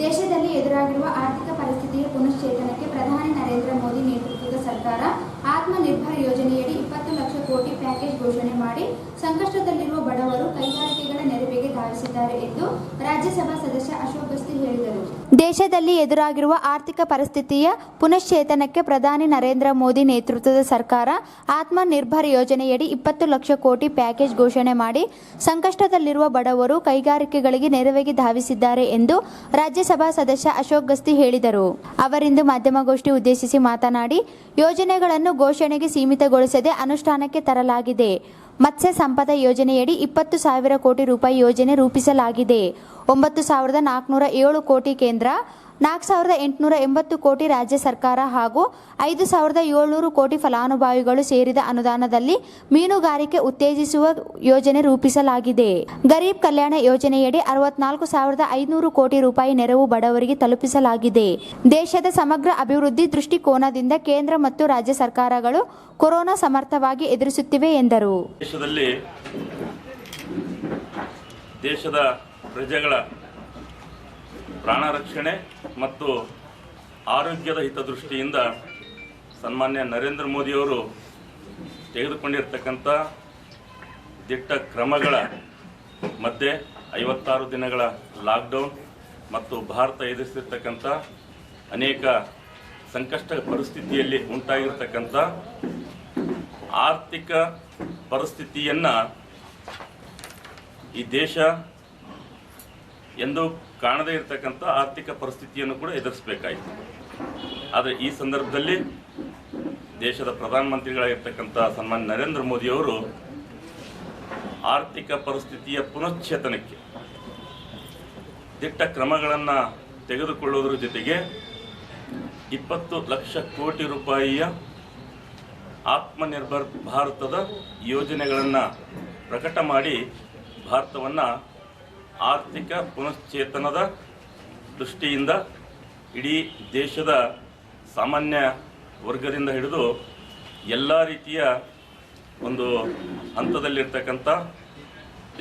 ದೇಶದಲ್ಲಿ ಎದುರಾಗಿರುವ ಆರ್ಥಿಕ ಪರಿಸ್ಥಿತಿಯ ಪುನಶ್ಚೇತನಕ್ಕೆ ಪ್ರಧಾನಿ ನರೇಂದ್ರ ಮೋದಿ ನೇತೃತ್ವದ ಸರ್ಕಾರ ಆತ್ಮನಿರ್ಭರ್ ಯೋಜನೆಯಡಿ 20 ಲಕ್ಷ ಕೋಟಿ ಪ್ಯಾಕೇಜ್ ಘೋಷಣೆ ಮಾಡಿ ಸಂಕಷ್ಟದಲ್ಲಿರುವ ಬಡವರು, ಕೈಗಾರಿಕೆಗಳ ನೆರವಿಗೆ ಧಾವಿಸಿದ್ದಾರೆ. ಮಾಡಿದ್ದಾರೆ ಎಂದು ರಾಜ್ಯಸಭಾ ಸದಸ್ಯ ಅಶೋಕ್ ಗಸ್ತಿ ಹೇಳಿದರು. ದೇಶದಲ್ಲಿ ಎದುರಾಗಿರುವ ಆರ್ಥಿಕ ಪರಿಸ್ಥಿತಿಯ ಪುನಶ್ಚೇತನಕ್ಕೆ ಪ್ರಧಾನಿ ನರೇಂದ್ರ ಮೋದಿ ನೇತೃತ್ವದ ಸರ್ಕಾರ ಆತ್ಮ ನಿರ್ಭರ್ ಯೋಜನೆಯಡಿ 20 ಲಕ್ಷ ಕೋಟಿ ಪ್ಯಾಕೇಜ್ ಘೋಷಣೆ ಮಾಡಿ ಸಂಕಷ್ಟದಲ್ಲಿರುವ ಬಡವರು ಕೈಗಾರಿಕೆಗಳಿಗೆ ನೆರವಿಗೆ ಧಾವಿಸಿದ್ದಾರೆ ಎಂದು ರಾಜ್ಯಸಭಾ ಸದಸ್ಯ ಅಶೋಕ್ ಗಸ್ತಿ ಹೇಳಿದರು. ಅವರಿಂದು ಮಾಧ್ಯಮಗೋಷ್ಠಿ ಉದ್ದೇಶಿಸಿ ಮಾತನಾಡಿ, ಯೋಜನೆಗಳನ್ನು ಘೋಷಣೆಗೆ ಸೀಮಿತಗೊಳಿಸದೆ ಅನುಷ್ಠಾನಕ್ಕೆ ತರಲಾಗಿದೆ. ಮತ್ಸ್ಯ ಸಂಪದ ಯೋಜನೆಯಡಿ 20,000 ಕೋಟಿ ರೂಪಾಯಿ ಯೋಜನೆ ರೂಪಿಸಲಾಗಿದೆ. 9,407 ಕೋಟಿ ಕೇಂದ್ರ, 4,880 ಕೋಟಿ ರಾಜ್ಯ ಸರ್ಕಾರ ಹಾಗೂ 5,700 ಕೋಟಿ ಫಲಾನುಭವಿಗಳು ಸೇರಿದ ಅನುದಾನದಲ್ಲಿ ಮೀನುಗಾರಿಕೆ ಉತ್ತೇಜಿಸುವ ಯೋಜನೆ ರೂಪಿಸಲಾಗಿದೆ. ಗರೀಬ್ ಕಲ್ಯಾಣ ಯೋಜನೆಯಡಿ 64,500 ಕೋಟಿ ರೂಪಾಯಿ ನೆರವು ಬಡವರಿಗೆ ತಲುಪಿಸಲಾಗಿದೆ. ದೇಶದ ಸಮಗ್ರ ಅಭಿವೃದ್ಧಿ ದೃಷ್ಟಿಕೋನದಿಂದ ಕೇಂದ್ರ ಮತ್ತು ರಾಜ್ಯ ಸರ್ಕಾರಗಳು ಕೊರೋನಾ ಸಮರ್ಥವಾಗಿ ಎದುರಿಸುತ್ತಿವೆ ಎಂದರು. ದೇಶದ ಪ್ರಜೆಗಳ ಪ್ರಾಣ ರಕ್ಷಣೆ ಮತ್ತು ಆರೋಗ್ಯದ ಹಿತದೃಷ್ಟಿಯಿಂದ ಸನ್ಮಾನ್ಯ ನರೇಂದ್ರ ಮೋದಿಯವರು ತೆಗೆದುಕೊಂಡಿರ್ತಕ್ಕಂಥ ದಿಟ್ಟ ಕ್ರಮಗಳ ಮಧ್ಯೆ 56 ದಿನಗಳ ಲಾಕ್ಡೌನ್ ಮತ್ತು ಭಾರತ ಎದುರಿಸಿರ್ತಕ್ಕಂಥ ಅನೇಕ ಸಂಕಷ್ಟ ಪರಿಸ್ಥಿತಿಯಲ್ಲಿ ಉಂಟಾಗಿರ್ತಕ್ಕಂಥ ಆರ್ಥಿಕ ಪರಿಸ್ಥಿತಿಯನ್ನು ಈ ದೇಶ ಎಂದು ಕಾಣದೇ ಇರತಕ್ಕಂಥ ಆರ್ಥಿಕ ಪರಿಸ್ಥಿತಿಯನ್ನು ಕೂಡ ಎದುರಿಸಬೇಕಾಯಿತು. ಆದರೆ ಈ ಸಂದರ್ಭದಲ್ಲಿ ದೇಶದ ಪ್ರಧಾನಮಂತ್ರಿಗಳಾಗಿರ್ತಕ್ಕಂಥ ಸನ್ಮಾನ್ಯ ನರೇಂದ್ರ ಮೋದಿಯವರು ಆರ್ಥಿಕ ಪರಿಸ್ಥಿತಿಯ ಪುನಶ್ಚೇತನಕ್ಕೆ ದಿಟ್ಟ ಕ್ರಮಗಳನ್ನು ತೆಗೆದುಕೊಳ್ಳುವುದರ ಜೊತೆಗೆ 20 ಲಕ್ಷ ಕೋಟಿ ರೂಪಾಯಿಯ ಆತ್ಮನಿರ್ಭರ್ ಭಾರತದ ಯೋಜನೆಗಳನ್ನು ಪ್ರಕಟ ಮಾಡಿ ಭಾರತವನ್ನು ಆರ್ಥಿಕ ಪುನಶ್ಚೇತನದ ದೃಷ್ಟಿಯಿಂದ ಇಡೀ ದೇಶದ ಸಾಮಾನ್ಯ ವರ್ಗದಿಂದ ಹಿಡಿದು ಎಲ್ಲ ರೀತಿಯ ಒಂದು ಹಂತದಲ್ಲಿರ್ತಕ್ಕಂಥ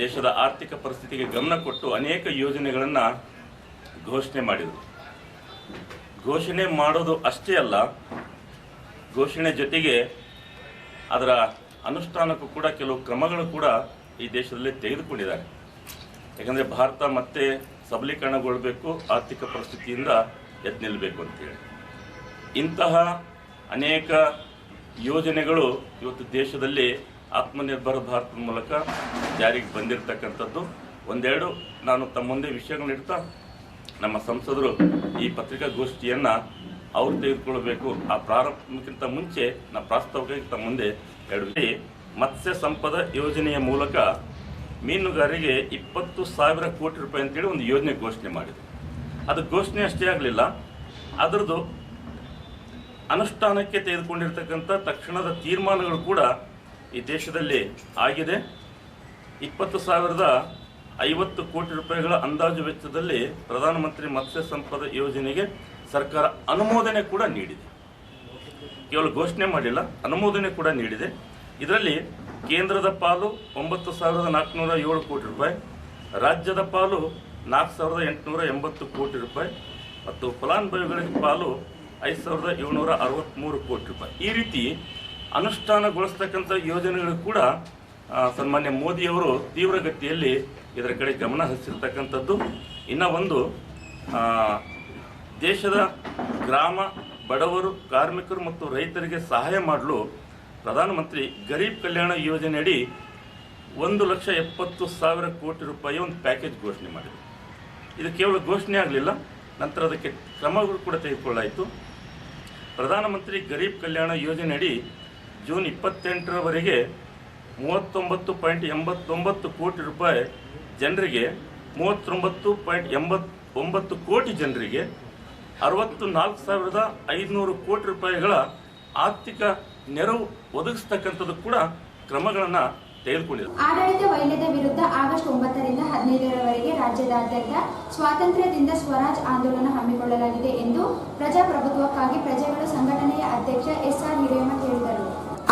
ದೇಶದ ಆರ್ಥಿಕ ಪರಿಸ್ಥಿತಿಗೆ ಗಮನ ಕೊಟ್ಟು ಅನೇಕ ಯೋಜನೆಗಳನ್ನು ಘೋಷಣೆ ಮಾಡಿದರು. ಘೋಷಣೆ ಮಾಡೋದು ಅಷ್ಟೇ ಅಲ್ಲ, ಘೋಷಣೆ ಜೊತೆಗೆ ಅದರ ಅನುಷ್ಠಾನಕ್ಕೂ ಕೂಡ ಕೆಲವು ಕ್ರಮಗಳು ಕೂಡ ಈ ದೇಶದಲ್ಲಿ ತೆಗೆದುಕೊಂಡಿದ್ದಾರೆ. ಯಾಕಂದರೆ ಭಾರತ ಮತ್ತೆ ಸಬಲೀಕರಣಗೊಳ್ಳಬೇಕು, ಆರ್ಥಿಕ ಪರಿಸ್ಥಿತಿಯಿಂದ ಎದ್ದು ನಿಲ್ಲಬೇಕು ಅಂತೇಳಿ ಇಂತಹ ಅನೇಕ ಯೋಜನೆಗಳು ಇವತ್ತು ದೇಶದಲ್ಲಿ ಆತ್ಮನಿರ್ಭರ ಭಾರತದ ಮೂಲಕ ಜಾರಿಗೆ ಬಂದಿರತಕ್ಕಂಥದ್ದು. ಒಂದೆರಡು ನಾನು ತಮ್ಮ ಮುಂದೆ ವಿಷಯಗಳನ್ನ ಇಡ್ತಾ ನಮ್ಮ ಸಂಸದರು ಈ ಪತ್ರಿಕಾಗೋಷ್ಠಿಯನ್ನು ಅವರು ತೆಗೆದುಕೊಳ್ಳಬೇಕು. ಆ ಪ್ರಾರಂಭಕ್ಕಿಂತ ಮುಂಚೆ ನಾನು ಪ್ರಾಸ್ತಾವಿಕವಾಗಿ ತಮ್ಮ ಮುಂದೆ ಎರಡು ಮತ್ಸ್ಯ ಸಂಪದ ಯೋಜನೆಯ ಮೂಲಕ ಮೀನುಗಾರಿಗೆ 20,000 ಕೋಟಿ ರೂಪಾಯಿ ಅಂತೇಳಿ ಒಂದು ಯೋಜನೆ ಘೋಷಣೆ ಮಾಡಿದೆ. ಅದು ಘೋಷಣೆ ಅಷ್ಟೇ ಆಗಲಿಲ್ಲ, ಅದರದ್ದು ಅನುಷ್ಠಾನಕ್ಕೆ ತೆಗೆದುಕೊಂಡಿರ್ತಕ್ಕಂಥ ತಕ್ಷಣದ ತೀರ್ಮಾನಗಳು ಕೂಡ ಈ ದೇಶದಲ್ಲಿ ಆಗಿದೆ. 20,050 ಕೋಟಿ ರೂಪಾಯಿಗಳ ಅಂದಾಜು ವೆಚ್ಚದಲ್ಲಿ ಪ್ರಧಾನಮಂತ್ರಿ ಮತ್ಸ್ಯ ಸಂಪದ ಯೋಜನೆಗೆ ಸರ್ಕಾರ ಅನುಮೋದನೆ ಕೂಡ ನೀಡಿದೆ. ಕೇವಲ ಘೋಷಣೆ ಮಾಡಿಲ್ಲ, ಅನುಮೋದನೆ ಕೂಡ ನೀಡಿದೆ. ಇದರಲ್ಲಿ ಕೇಂದ್ರದ ಪಾಲು 9,407 ಕೋಟಿ ರೂಪಾಯಿ, ರಾಜ್ಯದ ಪಾಲು 4,880 ಕೋಟಿ ರೂಪಾಯಿ ಮತ್ತು ಫಲಾನುಭವಿಗಳಿಗೆ ಪಾಲು 5,763 ಕೋಟಿ ರೂಪಾಯಿ. ಈ ರೀತಿ ಅನುಷ್ಠಾನಗೊಳಿಸ್ತಕ್ಕಂಥ ಯೋಜನೆಗಳು ಕೂಡ ಸನ್ಮಾನ್ಯ ಮೋದಿಯವರು ತೀವ್ರಗತಿಯಲ್ಲಿ ಇದರ ಕಡೆ ಗಮನ ಹರಿಸಿರ್ತಕ್ಕಂಥದ್ದು. ಇನ್ನು ಒಂದು ದೇಶದ ಗ್ರಾಮ ಬಡವರು, ಕಾರ್ಮಿಕರು ಮತ್ತು ರೈತರಿಗೆ ಸಹಾಯ ಮಾಡಲು ಪ್ರಧಾನಮಂತ್ರಿ ಗರೀಬ್ ಕಲ್ಯಾಣ ಯೋಜನೆಯಡಿ 1,70,000 ಕೋಟಿ ರೂಪಾಯಿ ಒಂದು ಪ್ಯಾಕೇಜ್ ಘೋಷಣೆ ಮಾಡಿದೆ. ಇದು ಕೇವಲ ಘೋಷಣೆ ಆಗಲಿಲ್ಲ, ನಂತರ ಅದಕ್ಕೆ ಕ್ರಮಗಳು ಕೂಡ ತೆಗೆದುಕೊಳ್ಳಾಯಿತು. ಪ್ರಧಾನಮಂತ್ರಿ ಗರೀಬ್ ಕಲ್ಯಾಣ ಯೋಜನೆಯಡಿ ಜೂನ್ 28ರವರೆಗೆ 39.89 ಕೋಟಿ ರೂಪಾಯಿ ಜನರಿಗೆ 39.89 ಕೋಟಿ ಜನರಿಗೆ 64,500 ಕೋಟಿ ರೂಪಾಯಿಗಳ ಆರ್ಥಿಕ ನೆರವು ಒದಗಿಸ್ತಕ್ಕಂಥದ್ದು ಕೂಡ ಕ್ರಮಗಳನ್ನು ತೆಗೆದುಕೊಂಡಿದೆ. ಆಡಳಿತ ವೈಲ್ಯದ ವಿರುದ್ಧ ಆಗಸ್ಟ್ 9ರಿಂದ 15ರವರೆಗೆ ರಾಜ್ಯದಾದ್ಯಂತ ಸ್ವಾತಂತ್ರ್ಯದಿಂದ ಸ್ವರಾಜ್ ಆಂದೋಲನ ಹಮ್ಮಿಕೊಳ್ಳಲಾಗಿದೆ ಎಂದು ಪ್ರಜಾಪ್ರಭುತ್ವಕ್ಕಾಗಿ ಪ್ರಜೆಗಳು ಸಂಘಟನೆಯ ಅಧ್ಯಕ್ಷ ಎಸ್.ಆರ್. ಹಿರೇಮಠ ಹೇಳಿದರು.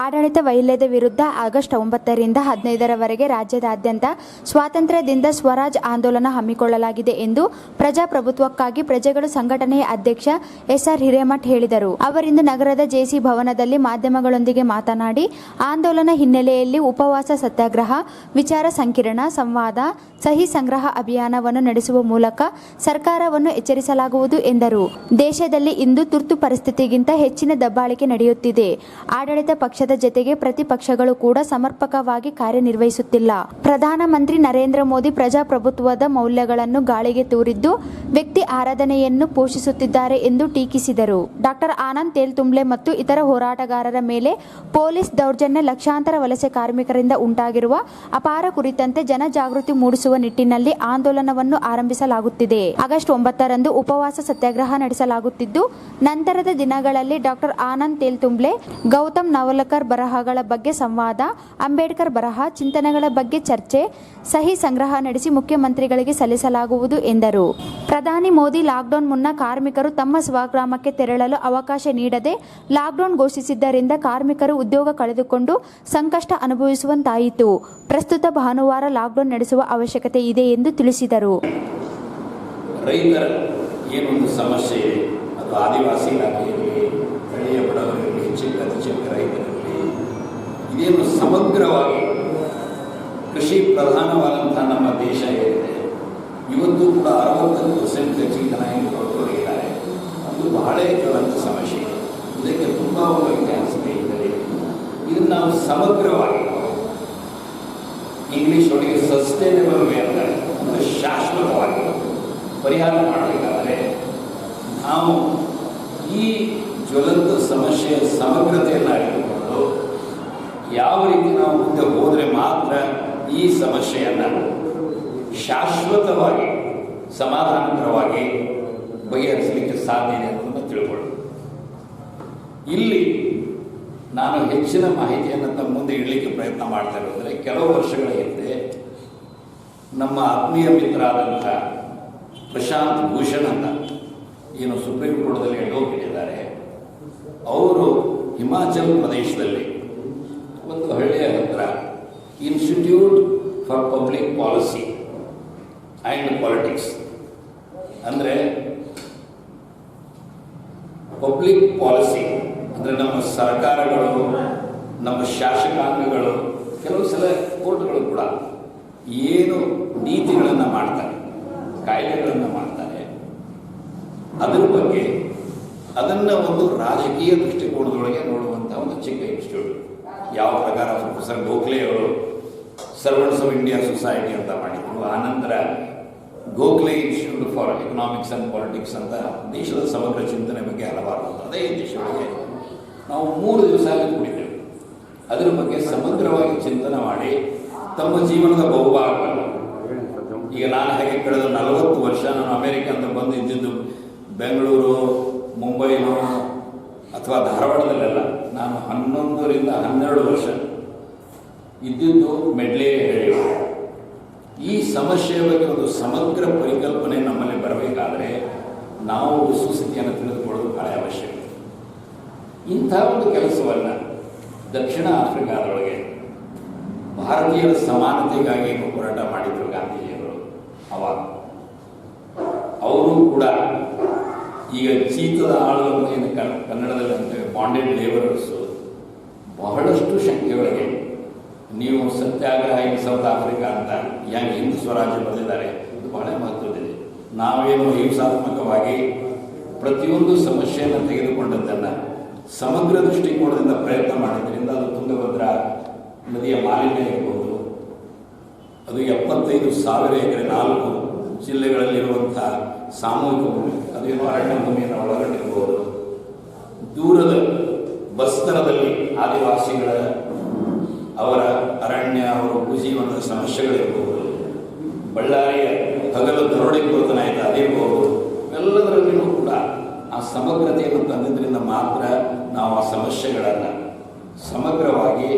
ಆಡಳಿತ ವೈಫಲ್ಯದ ವಿರುದ್ಧ ಆಗಸ್ಟ್ 9ರಿಂದ 15ರವರೆಗೆ ರಾಜ್ಯದಾದ್ಯಂತ ಸ್ವಾತಂತ್ರ್ಯದಿಂದ ಸ್ವರಾಜ್ ಆಂದೋಲನ ಹಮ್ಮಿಕೊಳ್ಳಲಾಗಿದೆ ಎಂದು ಪ್ರಜಾಪ್ರಭುತ್ವಕ್ಕಾಗಿ ಪ್ರಜೆಗಳು ಸಂಘಟನೆಯ ಅಧ್ಯಕ್ಷ ಎಸ್ಆರ್ ಹಿರೇಮಠ್ ಹೇಳಿದರು. ಅವರಿಂದು ನಗರದ ಜೆಸಿ ಭವನದಲ್ಲಿ ಮಾಧ್ಯಮಗಳೊಂದಿಗೆ ಮಾತನಾಡಿ, ಆಂದೋಲನ ಹಿನ್ನೆಲೆಯಲ್ಲಿ ಉಪವಾಸ ಸತ್ಯಾಗ್ರಹ, ವಿಚಾರ ಸಂಕಿರಣ, ಸಂವಾದ, ಸಹಿ ಸಂಗ್ರಹ ಅಭಿಯಾನವನ್ನು ನಡೆಸುವ ಮೂಲಕ ಸರ್ಕಾರವನ್ನು ಎಚ್ಚರಿಸಲಾಗುವುದು ಎಂದರು. ದೇಶದಲ್ಲಿ ಇಂದು ತುರ್ತು ಪರಿಸ್ಥಿತಿಗಿಂತ ಹೆಚ್ಚಿನ ದಬ್ಬಾಳಿಕೆ ನಡೆಯುತ್ತಿದೆ. ಆಡಳಿತ ಪಕ್ಷದ ಜತೆಗೆ ಪ್ರತಿಪಕ್ಷಗಳು ಕೂಡ ಸಮರ್ಪಕವಾಗಿ ಕಾರ್ಯನಿರ್ವಹಿಸುತ್ತಿಲ್ಲ. ಪ್ರಧಾನಮಂತ್ರಿ ನರೇಂದ್ರ ಮೋದಿ ಪ್ರಜಾಪ್ರಭುತ್ವದ ಮೌಲ್ಯಗಳನ್ನು ಗಾಳಿಗೆ ತೂರಿದ್ದು ವ್ಯಕ್ತಿ ಆರಾಧನೆಯನ್ನು ಪೋಷಿಸುತ್ತಿದ್ದಾರೆ ಎಂದು ಟೀಕಿಸಿದರು. ಡಾಕ್ಟರ್ ಆನಂದ್ ತೇಲ್ತುಂಬ್ಲೆ ಮತ್ತು ಇತರ ಹೋರಾಟಗಾರರ ಮೇಲೆ ಪೊಲೀಸ್ ದೌರ್ಜನ್ಯ, ಲಕ್ಷಾಂತರ ವಲಸೆ ಕಾರ್ಮಿಕರಿಂದ ಉಂಟಾಗಿರುವ ಅಪಾರ ಕುರಿತಂತೆ ಜನಜಾಗೃತಿ ಮೂಡಿಸುವ ನಿಟ್ಟಿನಲ್ಲಿ ಆಂದೋಲನವನ್ನು ಆರಂಭಿಸಲಾಗುತ್ತಿದೆ. ಆಗಸ್ಟ್ 9ರಂದು ಉಪವಾಸ ಸತ್ಯಾಗ್ರಹ ನಡೆಸಲಾಗುತ್ತಿದ್ದು, ನಂತರದ ದಿನಗಳಲ್ಲಿ ಡಾಕ್ಟರ್ ಆನಂದ್ ತೇಲ್ತುಂಬ್ಲೆ, ಗೌತಮ್ ನವಲಕರ್ ಬರಹಗಳ ಬಗ್ಗೆ ಸಂವಾದ, ಅಂಬೇಡ್ಕರ್ ಬರಹ, ಚಿಂತನೆಗಳ ಬಗ್ಗೆ ಚರ್ಚೆ, ಸಹಿ ಸಂಗ್ರಹ ನಡೆಸಿ ಮುಖ್ಯಮಂತ್ರಿಗಳಿಗೆ ಸಲ್ಲಿಸಲಾಗುವುದು ಎಂದರು. ಪ್ರಧಾನಿ ಮೋದಿ ಲಾಕ್ಡೌನ್ ಮುನ್ನ ಕಾರ್ಮಿಕರು ತಮ್ಮ ಸ್ವಗ್ರಾಮಕ್ಕೆ ತೆರಳಲು ಅವಕಾಶ ನೀಡದೆ ಲಾಕ್ಡೌನ್ ಘೋಷಿಸಿದ್ದರಿಂದ ಕಾರ್ಮಿಕರು ಉದ್ಯೋಗ ಕಳೆದುಕೊಂಡು ಸಂಕಷ್ಟ ಅನುಭವಿಸುವಂತಾಯಿತು. ಪ್ರಸ್ತುತ ಭಾನುವಾರ ಲಾಕ್ಡೌನ್ ನಡೆಸುವ ಅವಶ್ಯಕತೆ ಇದೆ ಎಂದು ತಿಳಿಸಿದರು. ರೈತರ ಏನೊಂದು ಸಮಸ್ಯೆ ಇದೆ, ಅದು ಆದಿವಾಸಿ ಇಲಾಖೆಯಲ್ಲಿ, ಹಳ್ಳಿಯ ಬಡವರಲ್ಲಿ, ಚಿಕ್ಕ ರೈತರಲ್ಲಿ, ಇದೇನು ಸಮಗ್ರವಾಗಿ ಕೃಷಿ ಪ್ರಧಾನವಾದಂಥ ನಮ್ಮ ದೇಶ ಏನಿದೆ, ಇವತ್ತು ಕೂಡ 60% ಹೆಚ್ಚಿನ ಜನ ಹೊರತುಪಡಿಸಿದ್ದಾರೆ. ಅದು ಬಹಳ ಜ್ವಲಂತ ಸಮಸ್ಯೆ. ಇದಕ್ಕೆ ತುಂಬ ವೈಜ್ಞಾನಿಕ ಹಿನ್ನೆಲೆ. ಇದನ್ನು ನಾವು ಸಮಗ್ರವಾಗಿ, ಇಂಗ್ಲೀಷ್ ಒಳಗೆ ಸಸ್ಟೈನೇಬಲ್ ವೇ ಅಂತಾರೆ, ಅಂದರೆ ಶಾಶ್ವತವಾಗಿ ಪರಿಹಾರ ಮಾಡಬೇಕಾದರೆ ನಾವು ಈ ಜ್ವಲಂತ ಸಮಸ್ಯೆಯ ಸಮಗ್ರತೆಯನ್ನು ಅರಿತುಕೊಂಡು ಯಾವ ರೀತಿ ನಾವು ಮುಂದೆ ಹೋದರೆ ಮಾತ್ರ ಈ ಸಮಸ್ಯೆಯನ್ನು ಶಾಶ್ವತವಾಗಿ ಸಮಾಧಾನಕರವಾಗಿ ಬಗೆಹರಿಸಲಿಕ್ಕೆ ಸಾಧ್ಯ ಇದೆ ಅನ್ನೋದನ್ನು ತಿಳ್ಕೊಳ್ಳಿ. ಇಲ್ಲಿ ನಾನು ಹೆಚ್ಚಿನ ಮಾಹಿತಿಯನ್ನು ತಮ್ಮ ಮುಂದೆ ಇಡಲಿಕ್ಕೆ ಪ್ರಯತ್ನ ಮಾಡ್ತಾ ಇರೋದ್ರೆ, ಕೆಲವು ವರ್ಷಗಳ ಹಿಂದೆ ನಮ್ಮ ಆತ್ಮೀಯ ಮಿತ್ರ ಆದಂಥ ಪ್ರಶಾಂತ್ ಭೂಷಣ್ ಅಂತ ಏನು ಸುಪ್ರೀಂ ಕೋರ್ಟ್ದಲ್ಲಿ ಅಡ್ವೊಕೇಟ್ ಇದ್ದಾರೆ, ಅವರು ಹಿಮಾಚಲ್ ಪ್ರದೇಶದಲ್ಲಿ ಒಂದು ಹಳ್ಳಿಯ ಹತ್ರ institute for public policy and politics, ಅಂದರೆ ಪಬ್ಲಿಕ್ ಪಾಲಿಸಿ ಅಂದರೆ ನಮ್ಮ ಸರ್ಕಾರಗಳು, ನಮ್ಮ ಶಾಸಕಾಂಗಗಳು, ಕೆಲವು ಸಲ ಕೋರ್ಟ್ಗಳು ಕೂಡ ಏನು ನೀತಿಗಳನ್ನು ಮಾಡ್ತಾರೆ, ಕಾಯ್ದೆಗಳನ್ನು ಮಾಡ್ತಾರೆ, ಅದರ ಬಗ್ಗೆ ಅದನ್ನು ಒಂದು ರಾಜಕೀಯ ದೃಷ್ಟಿಕೋನದೊಳಗೆ ನೋಡುವಂಥ ಒಂದು ಚಿಕ್ಕ ಇನ್ಸ್ಟಿಟ್ಯೂಟ್. ಯಾವ ಪ್ರಕಾರ ಪ್ರೊಫೆಸರ್ ಗೋಖಲೆ ಅವರು ಸರ್ವೆಂಟ್ಸ್ ಆಫ್ ಇಂಡಿಯಾ ಸೊಸೈಟಿ ಅಂತ ಮಾಡಿದ್ರು. ಆನಂತರ Gokhale institute for economics and politics ಅಂತ ದೇಶದ ಸಮಗ್ರ ಚಿಂತನೆ ಬಗ್ಗೆ ಹಲವಾರು ಅದೇ ದೇಶಗಳಿಗೆ ನಾವು 3 ದಿವಸ ಅಲ್ಲಿ ಕೂಡಿದ್ದೇವೆ. ಅದರ ಬಗ್ಗೆ ಸಮಗ್ರವಾಗಿ ಚಿಂತನೆ ಮಾಡಿ ತಮ್ಮ ಜೀವನದ ಬಹುಭಾಗವನ್ನು, ಈಗ ನಾನು ಹಾಗೆ ಕಳೆದ 40 ವರ್ಷ ನಾನು ಅಮೇರಿಕ ಅಂತ ಬಂದು ಇದ್ದಿದ್ದು ಬೆಂಗಳೂರು, ಮುಂಬೈನೋ ಅಥವಾ ಧಾರವಾಡದಲ್ಲೆಲ್ಲ, ನಾನು 11ರಿಂದ 12 ವರ್ಷ ಇದ್ದಿದ್ದು ಮೆಡ್ಲೆ ಹೇಳಿ. ಈ ಸಮಸ್ಯೆಯ ಬಗ್ಗೆ ಒಂದು ಸಮಗ್ರ ಪರಿಕಲ್ಪನೆ ನಮ್ಮಲ್ಲಿ ಬರಬೇಕಾದರೆ ನಾವು ವಸ್ತುಸ್ಥಿತಿಯನ್ನು ತಿಳಿದುಕೊಳ್ಳೋದು ಬಹಳ ಅವಶ್ಯಕ. ಇಂಥ ಒಂದು ಕೆಲಸವನ್ನು ದಕ್ಷಿಣ ಆಫ್ರಿಕಾದೊಳಗೆ ಭಾರತೀಯರ ಸಮಾನತೆಗಾಗಿ ಹೋರಾಟ ಮಾಡಿದರು ಗಾಂಧೀಜಿಯವರು. ಅವಾಗ ಅವರು ಕೂಡ ಈಗ ಚೀತದ ಆಳುಗಳನ್ನು ಏನು ಕನ್ನಡದಲ್ಲಿ ಅಂತೇವೆ ಬಾಂಡೆಡ್ ಲೇಬರರ್ಸು ಬಹಳಷ್ಟು ಸಂಖ್ಯೆಯೊಳಗೆ ನೀವು ಸತ್ಯಾಗ್ರಹ ಇನ್ ಸೌತ್ ಆಫ್ರಿಕಾ ಅಂತ ಹೆಂಗೆ ಹಿಂದೂ ಸ್ವರಾಜ್ಯ ಬರೆದಿದ್ದಾರೆ, ಇದು ಬಹಳ ಮಹತ್ವದಿದೆ. ನಾವೇನು ಹಿಂಸಾತ್ಮಕವಾಗಿ ಪ್ರತಿಯೊಂದು ಸಮಸ್ಯೆಯನ್ನು ತೆಗೆದುಕೊಂಡದ್ದನ್ನು ಸಮಗ್ರ ದೃಷ್ಟಿಕೋನದಿಂದ ಪ್ರಯತ್ನ ಮಾಡಿದ್ರಿಂದ ಅದು ತುಂಗಭದ್ರಾ ನದಿಯ ಮಾಲಿನ್ಯ ಇರ್ಬೋದು, ಅದು 75,000 ಎಕರೆ 4 ಜಿಲ್ಲೆಗಳಲ್ಲಿರುವಂಥ ಸಾಮೂಹಿಕ ಭೂಮಿ, ಅದೇನು ಅರಣ್ಯ ಭೂಮಿಯನ್ನು ಒಳಗೊಂಡಿರ್ಬೋದು, ದೂರದ ಬಸ್ತರದಲ್ಲಿ ಆದಿವಾಸಿಗಳ ಅವರ ಅರಣ್ಯ, ಅವರ ಭೂಜೀವನದ ಸಮಸ್ಯೆಗಳಿರ್ಬೋದು, ಬಳ್ಳಾರಿಯ ಹಗಲು ದರೋಡೆಕೋತನ ಆಯಿತು ಅದಿರ್ಬೋದು, ಎಲ್ಲದರಲ್ಲಿಯೂ ಕೂಡ ಆ ಸಮಗ್ರತೆಯನ್ನು ತಂದಿದ್ದರಿಂದ ಮಾತ್ರ ನಾವು ಆ ಸಮಸ್ಯೆಗಳನ್ನು ಸಮಗ್ರವಾಗಿ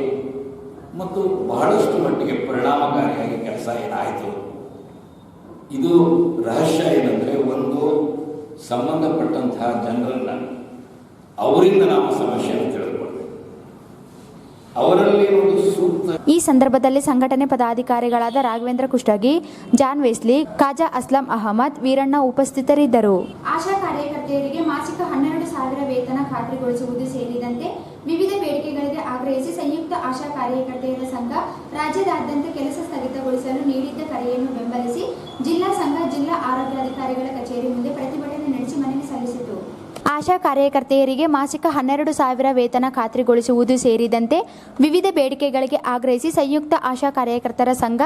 ಮತ್ತು ಬಹಳಷ್ಟು ಮಟ್ಟಿಗೆ ಪರಿಣಾಮಕಾರಿಯಾಗಿ ಕೆಲಸ ಏನಾಯಿತು. ಇದು ರಹಸ್ಯ ಏನಂದರೆ, ಒಂದು ಸಂಬಂಧಪಟ್ಟಂತಹ ಜನರನ್ನು ಅವರಿಂದ ನಾವು ಸಮಸ್ಯೆಯನ್ನು ತಿಳಿದುಕೊಳ್ಬೇಕು. ಈ ಸಂದರ್ಭದಲ್ಲಿ ಸಂಘಟನೆ ಪದಾಧಿಕಾರಿಗಳಾದ ರಾಘವೇಂದ್ರ ಕುಷ್ಟಗಿ, ಜಾನ್ ವೆಸ್ಲಿ, ಖಾಜಾ ಅಸ್ಲಂ ಅಹಮದ್, ವೀರಣ್ಣ ಉಪಸ್ಥಿತರಿದ್ದರು. ಆಶಾ ಕಾರ್ಯಕರ್ತೆಯರಿಗೆ ಮಾಸಿಕ 12,000 ವೇತನ ಖಾತ್ರಿಗೊಳಿಸುವುದು ಸೇರಿದಂತೆ ವಿವಿಧ ಬೇಡಿಕೆಗಳಿಗೆ ಆಗ್ರಹಿಸಿ ಸಂಯುಕ್ತ ಆಶಾ ಕಾರ್ಯಕರ್ತೆಯರ ಸಂಘ ರಾಜ್ಯದಾದ್ಯಂತ ಕೆಲಸ ಸ್ಥಗಿತಗೊಳಿಸಲು ನೀಡಿದ್ದ ಕರೆಯನ್ನು ಬೆಂಬಲಿಸಿ ಜಿಲ್ಲಾ ಸಂಘ ಜಿಲ್ಲಾ ಆರೋಗ್ಯಾಧಿಕಾರಿಗಳ ಕಚೇರಿ ಮುಂದೆ ಪ್ರತಿಭಟನೆ ನಡೆಸಿ ಮನವಿ ಸಲ್ಲಿಸಿತು. ಆಶಾ ಕಾರ್ಯಕರ್ತೆಯರಿಗೆ ಮಾಸಿಕ 12,000 ವೇತನ ಖಾತ್ರಿಗೊಳಿಸುವುದು ಸೇರಿದಂತೆ ವಿವಿಧ ಬೇಡಿಕೆಗಳಿಗೆ ಆಗ್ರಹಿಸಿ ಸಂಯುಕ್ತ ಆಶಾ ಕಾರ್ಯಕರ್ತರ ಸಂಘ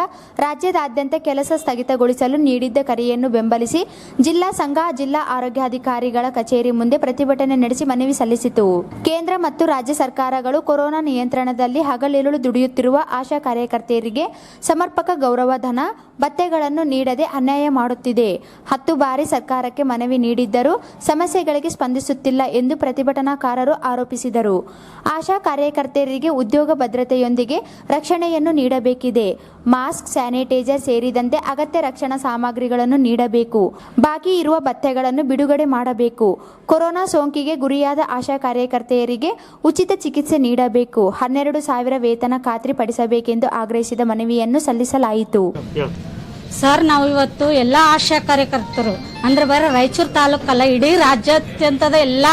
ರಾಜ್ಯದಾದ್ಯಂತ ಕೆಲಸ ಸ್ಥಗಿತಗೊಳಿಸಲು ನೀಡಿದ್ದ ಕರೆಯನ್ನು ಬೆಂಬಲಿಸಿ ಜಿಲ್ಲಾ ಸಂಘ ಜಿಲ್ಲಾ ಆರೋಗ್ಯಾಧಿಕಾರಿಗಳ ಕಚೇರಿ ಮುಂದೆ ಪ್ರತಿಭಟನೆ ನಡೆಸಿ ಮನವಿ ಸಲ್ಲಿಸಿತು. ಕೇಂದ್ರ ಮತ್ತು ರಾಜ್ಯ ಸರ್ಕಾರಗಳು ಕೊರೋನಾ ನಿಯಂತ್ರಣದಲ್ಲಿ ಹಗಲಿರುಳು ದುಡಿಯುತ್ತಿರುವ ಆಶಾ ಕಾರ್ಯಕರ್ತೆಯರಿಗೆ ಸಮರ್ಪಕ ಗೌರವಧನ ಭತ್ಯೆಗಳನ್ನು ನೀಡದೆ ಅನ್ಯಾಯ ಮಾಡುತ್ತಿದೆ. 10 ಬಾರಿ ಸರ್ಕಾರಕ್ಕೆ ಮನವಿ ನೀಡಿದ್ದರೂ ಸಮಸ್ಯೆಗಳಿಗೆ ಸ್ಪಂದಿಸುತ್ತಿಲ್ಲ ಎಂದು ಪ್ರತಿಭಟನಾಕಾರರು ಆರೋಪಿಸಿದರು. ಆಶಾ ಕಾರ್ಯಕರ್ತೆಯರಿಗೆ ಉದ್ಯೋಗ ಭದ್ರತೆಯೊಂದಿಗೆ ರಕ್ಷಣೆಯನ್ನು ನೀಡಬೇಕಿದೆ. ಮಾಸ್ಕ್, ಸ್ಯಾನಿಟೈಸರ್ ಸೇರಿದಂತೆ ಅಗತ್ಯ ರಕ್ಷಣಾ ಸಾಮಗ್ರಿಗಳನ್ನು ನೀಡಬೇಕು. ಬಾಕಿ ಇರುವ ಭತ್ಯೆಗಳನ್ನು ಬಿಡುಗಡೆ ಮಾಡಬೇಕು. ಕೊರೋನಾ ಸೋಂಕಿಗೆ ಗುರಿಯಾದ ಆಶಾ ಕಾರ್ಯಕರ್ತೆಯರಿಗೆ ಉಚಿತ ಚಿಕಿತ್ಸೆ ನೀಡಬೇಕು. 12,000 ವೇತನ ಖಾತ್ರಿಪಡಿಸಬೇಕೆಂದು ಆಗ್ರಹಿಸಿದ ಮನವಿಯನ್ನು ಸಲ್ಲಿಸಲಾಯಿತು. ಸರ್, ನಾವು ಇವತ್ತು ಎಲ್ಲ ಆಶಾ ಕಾರ್ಯಕರ್ತರು ಅಂದ್ರೆ ಬರೀ ರಾಯಚೂರು ತಾಲೂಕಲ್ಲ, ಇಡೀ ರಾಜ್ಯಾದ್ಯಂತದ ಎಲ್ಲ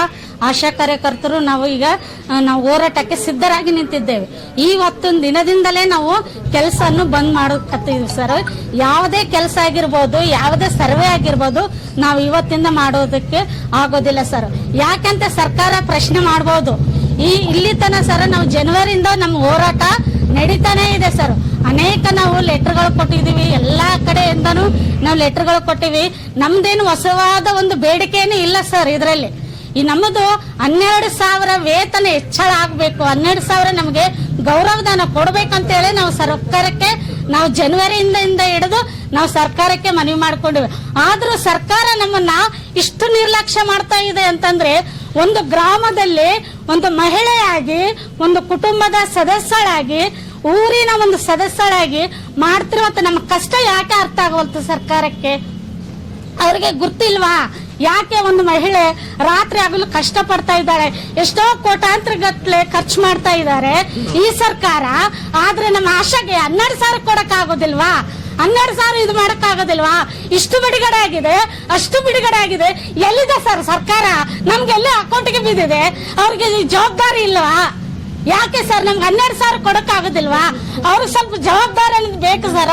ಆಶಾ ಕಾರ್ಯಕರ್ತರು ನಾವು ಹೋರಾಟಕ್ಕೆ ಸಿದ್ಧರಾಗಿ ನಿಂತಿದ್ದೇವೆ. ಇವತ್ತೊಂದು ದಿನದಿಂದಲೇ ನಾವು ಕೆಲಸವನ್ನು ಬಂದ್ ಮಾಡಕತ್ತೀವಿ ಸರ್. ಯಾವುದೇ ಕೆಲಸ ಆಗಿರ್ಬೋದು, ಯಾವುದೇ ಸರ್ವೆ ಆಗಿರ್ಬೋದು, ನಾವು ಇವತ್ತಿಂದ ಮಾಡೋದಕ್ಕೆ ಆಗೋದಿಲ್ಲ ಸರ್. ಯಾಕಂತ ಸರ್ಕಾರ ಪ್ರಶ್ನೆ ಮಾಡಬಹುದು. ಇಲ್ಲಿ ತನ ಸರ್ ನಾವು ಜನವರಿಯಿಂದ ನಮ್ಮ ಹೋರಾಟ ನಡೀತಾನೆ ಇದೆ ಸರ್. ಅನೇಕ ನಾವು ಲೆಟರ್ಗಳು ಕೊಟ್ಟಿದೀವಿ, ಎಲ್ಲಾ ಕಡೆಯಿಂದನೂ ನಾವು ಲೆಟರ್ಗಳು ಕೊಟ್ಟಿವಿ. ನಮ್ದೇನು ಹೊಸವಾದ ಒಂದು ಬೇಡಿಕೆನೂ ಇಲ್ಲ ಸರ್. ಇದರಲ್ಲಿ ನಮ್ಮದು 12,000 ವೇತನ ಹೆಚ್ಚಳ ಆಗ್ಬೇಕು, 12,000 ನಮಗೆ ಗೌರವಧನ ಕೊಡ್ಬೇಕಂತ ಹೇಳಿ ನಾವು ಸರ್ಕಾರಕ್ಕೆ ನಾವು ಜನವರಿಯಿಂದ ಹಿಡಿದು ನಾವು ಸರ್ಕಾರಕ್ಕೆ ಮನವಿ ಮಾಡ್ಕೊಂಡಿವಿ. ಆದ್ರೂ ಸರ್ಕಾರ ನಮ್ಮನ್ನ ಇಷ್ಟು ನಿರ್ಲಕ್ಷ್ಯ ಮಾಡ್ತಾ ಇದೆ ಅಂತಂದ್ರೆ, ಒಂದು ಗ್ರಾಮದಲ್ಲಿ ಒಂದು ಮಹಿಳೆಯಾಗಿ, ಒಂದು ಕುಟುಂಬದ ಸದಸ್ಯಳಾಗಿ, ಊರಿನ ಒಂದು ಸದಸ್ಯಳಾಗಿ ಮಾಡ್ತಿರುವಂತ ನಮ್ಮ ಕಷ್ಟ ಯಾಕೆ ಅರ್ಥ ಆಗೋಲ್ತು ಸರ್ಕಾರಕ್ಕೆ? ಅವ್ರಿಗೆ ಗುರ್ತಿಲ್ವಾ? ಯಾಕೆ ಒಂದು ಮಹಿಳೆ ರಾತ್ರಿ ಆಗಲು ಕಷ್ಟ ಪಡ್ತಾ ಇದ್ದಾಳೆ, ಎಷ್ಟೋ ಕೋಟ್ಯಾಂತರ ಗಟ್ಟಲೆ ಖರ್ಚು ಮಾಡ್ತಾ ಇದ್ದಾರೆ ಈ ಸರ್ಕಾರ. ಆದ್ರೆ ನಮ್ಮ ಆಶಾಗೆ 12,000 ಕೊಡಕ್ ಆಗೋದಿಲ್ವಾ? 12,000 ಇದು ಮಾಡಕ್ ಆಗೋದಿಲ್ವಾ? ಇಷ್ಟು ಬಿಡುಗಡೆ ಆಗಿದೆ, ಅಷ್ಟು ಬಿಡುಗಡೆ ಆಗಿದೆ. ಎಲ್ಲಿದೆ ಸರ್ ಸರ್ಕಾರ? ನಮ್ಗೆಲ್ಲ ಅಕೌಂಟ್ಗೆ ಬಿದ್ದಿದೆ. ಅವ್ರಿಗೆ ಜವಾಬ್ದಾರಿ ಇಲ್ವಾ? ಯಾಕೆ ಸರ್ ನಮ್ಗೆ 12,000 ಕೊಡಕ್ ಆಗೋದಿಲ್ವಾ? ಅವ್ರಿಗೆ ಸ್ವಲ್ಪ ಜವಾಬ್ದಾರಿ ಬೇಕು ಸರ್.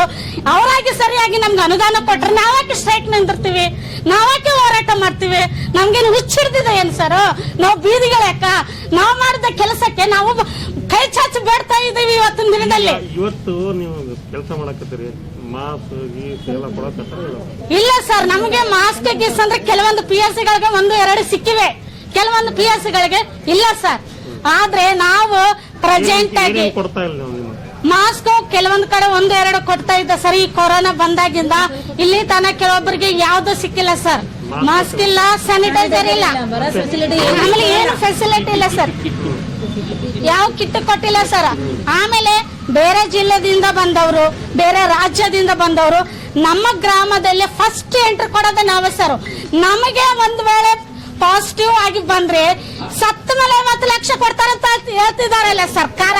ಅವರಾಗಿ ಸರಿಯಾಗಿ ನಮ್ಗೆ ಅನುದಾನ ಕೊಟ್ರೆ ನಾವ್ಯಾಕೆ ಸ್ಟ್ರೈಕ್ ನಿಂದಿರ್ತೀವಿ? ನಾವ್ಯಾಕೆ ಹೋರಾಟ ಮಾಡ್ತೀವಿ? ನಮ್ಗೇನು ಹುಚ್ಚಿಡ್ದಿದೆ ಏನ್ ಸರ್? ನಾವು ಬೀದಿಗಳಾಕ ನಾವು ಮಾಡಿದ ಕೆಲಸಕ್ಕೆ ನಾವು ಕೈ ಚಾಚಿ ಬೇಡ್ತಾ ಇದೀವಿ ಇವತ್ತಿನ ದಿನದಲ್ಲಿ. ಇವತ್ತು ನೀವು ಕೆಲಸ ಮಾಡಕತ್ತೀರಿ, ಮಾಸ್ಕ್ ಎಲ್ಲ ಕೊಡಕತ್ತಾರೆ? ಇಲ್ಲ ಸರ್, ನಮಗೆ ಮಾಸ್ಕ್ ಗೀಸ್ ಅಂದ್ರೆ ಕೆಲವೊಂದು PSC ಗಳಿಗೆ 1-2 ಸಿಕ್ಕಿವೆ, ಕೆಲವೊಂದು PSC ಗಳಿಗೆ ಇಲ್ಲ ಸರ್. ಆದ್ರೆ ನಾವು ಪ್ರೆಸೆಂಟ್ ಆಗಿ ಮಾಸ್ಕ್ ಕೆಲವೊಂದ್ ಕಡೆ 1-2 ಕೊಡ್ತಾ ಇದ್ದ ಸರ್. ಈ ಕೊರೋನಾ ಬಂದಾಗಿಂದ ಇಲ್ಲಿ ತನ ಕೆಲವೊಬ್ಬರಿಗೆ ಯಾವ್ದು ಸಿಕ್ಕಿಲ್ಲ ಸರ್. ಮಾಸ್ಕ್ ಇಲ್ಲ, ಸ್ಯಾನಿಟೈಸರ್ ಇಲ್ಲ, ಆಮೇಲೆ ಏನು ಫೆಸಿಲಿಟಿ ಇಲ್ಲ ಸರ್. ಯಾವ ಕಿಟ್ ಕೊಟ್ಟಿಲ್ಲ ಸರ್. ಆಮೇಲೆ ಬೇರೆ ಜಿಲ್ಲೆದಿಂದ ಬಂದವರು, ಬೇರೆ ರಾಜ್ಯದಿಂದ ಬಂದವರು ನಮ್ಮ ಗ್ರಾಮದಲ್ಲಿ ಫಸ್ಟ್ ಎಂಟ್ರಿ ಕೊಡೋದು ನಾವೇ ಸರ್. ನಮಗೆ ಒಂದ್ ವೇಳೆ ಪಾಸಿಟಿವ್ ಆಗಿ ಬಂದ್ರೆ ಸತ್ತ ಮೇಲೆ 50 ಲಕ್ಷ ಕೊಡ್ತಾರಂತ ಹೇಳ್ತಿದಾರಲ್ಲ ಸರ್ಕಾರ.